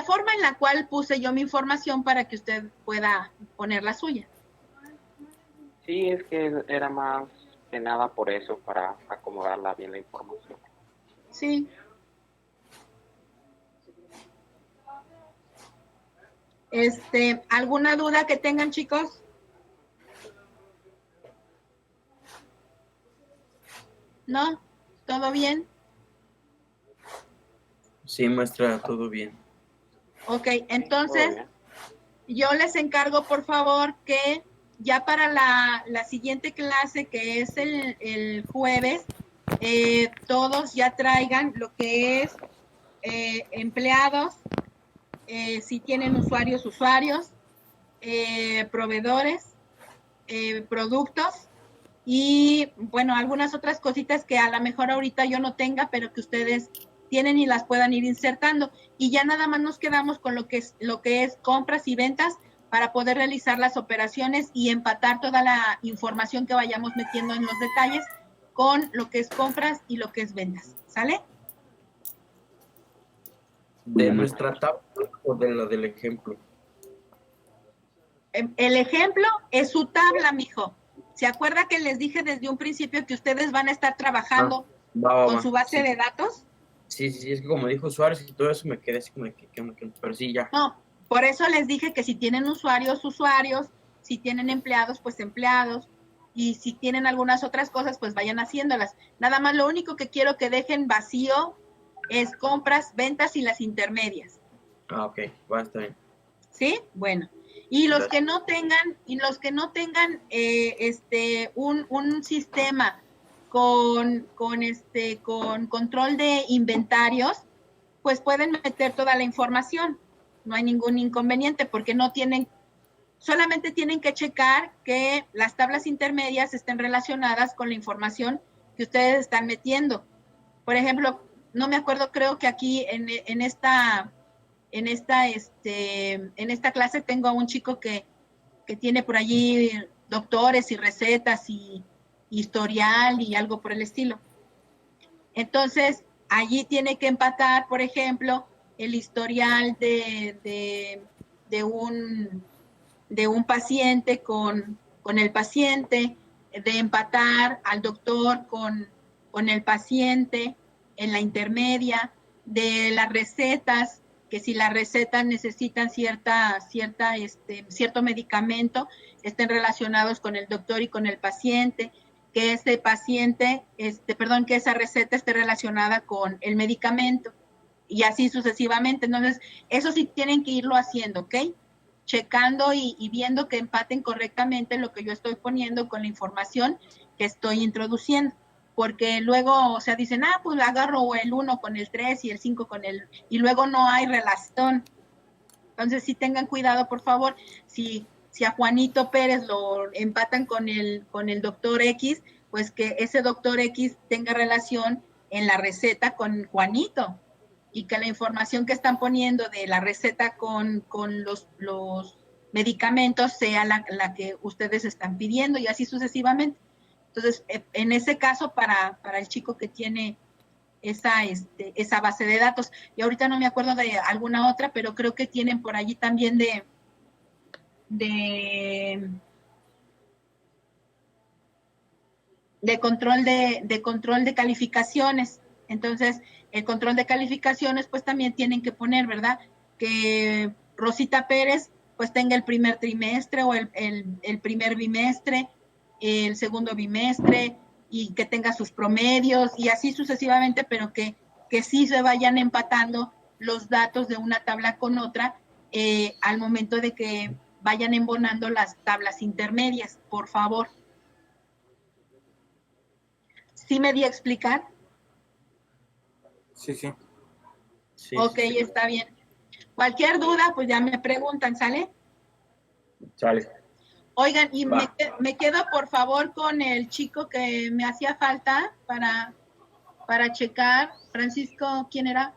forma en la cual puse yo mi información para que usted pueda poner la suya. sí, es que era más que nada por eso, para acomodarla bien la información. Sí. ¿Alguna duda que tengan, chicos? ¿No? ¿Todo bien? Sí, maestra, todo bien. Ok, entonces yo les encargo, por favor, que ya para la siguiente clase, que es el jueves, todos ya traigan lo que es empleados, si tienen usuarios, proveedores, productos y, bueno, algunas otras cositas que a lo mejor ahorita yo no tenga, pero que ustedes tienen y las puedan ir insertando. Y ya nada más nos quedamos con lo que es compras y ventas para poder realizar las operaciones y empatar toda la información que vayamos metiendo en los detalles con lo que es compras y lo que es ventas. ¿Sale? ¿De nuestra tabla o de la del ejemplo? El ejemplo es su tabla, mijo. ¿Se acuerda que les dije desde un principio que ustedes van a estar trabajando con su base de datos? Sí, es que como dijo Suárez y todo eso me quedé así como de que, pero sí, ya. No, por eso les dije que si tienen usuarios, si tienen empleados, pues empleados, y si tienen algunas otras cosas, pues vayan haciéndolas. Nada más lo único que quiero que dejen vacío es compras, ventas y las intermedias. Ah, ok, va, está bien. ¿Sí? Bueno. Y los que no tengan, un sistema con control de inventarios, pues pueden meter toda la información. No hay ningún inconveniente porque solamente tienen que checar que las tablas intermedias estén relacionadas con la información que ustedes están metiendo. Por ejemplo, no me acuerdo, creo que aquí en esta clase tengo a un chico que tiene por allí doctores y recetas y historial y algo por el estilo. Entonces, allí tiene que empatar, por ejemplo, el historial de un paciente con el paciente, de empatar al doctor con el paciente en la intermedia, de las recetas, que si las recetas necesitan cierto medicamento, estén relacionados con el doctor y con el paciente, que ese paciente, que esa receta esté relacionada con el medicamento, y así sucesivamente. Entonces, eso sí tienen que irlo haciendo, ¿ok? Checando y viendo que empaten correctamente lo que yo estoy poniendo con la información que estoy introduciendo, porque luego, o sea, dicen, pues agarro el 1 con el 3 y el 5 con el, y luego no hay relación. Entonces, sí tengan cuidado, por favor. Si a Juanito Pérez lo empatan con el doctor X, pues que ese doctor X tenga relación en la receta con Juanito, y que la información que están poniendo de la receta con los medicamentos sea la que ustedes están pidiendo, y así sucesivamente. Entonces, en ese caso, para el chico que tiene esa base de datos, y ahorita no me acuerdo de alguna otra, pero creo que tienen por allí también de control de calificaciones. Entonces, el control de calificaciones, pues también tienen que poner, ¿verdad? Que Rosita Pérez, pues tenga el primer trimestre o el primer bimestre, el segundo bimestre, y que tenga sus promedios, y así sucesivamente, pero que sí se vayan empatando los datos de una tabla con otra al momento de que vayan embonando las tablas intermedias, por favor. ¿Sí me di a explicar? Sí. Ok, sí. Está bien. Cualquier duda, pues ya me preguntan, ¿sale? Sale. Oigan, y me quedo, por favor, con el chico que me hacía falta para checar. Francisco, ¿quién era?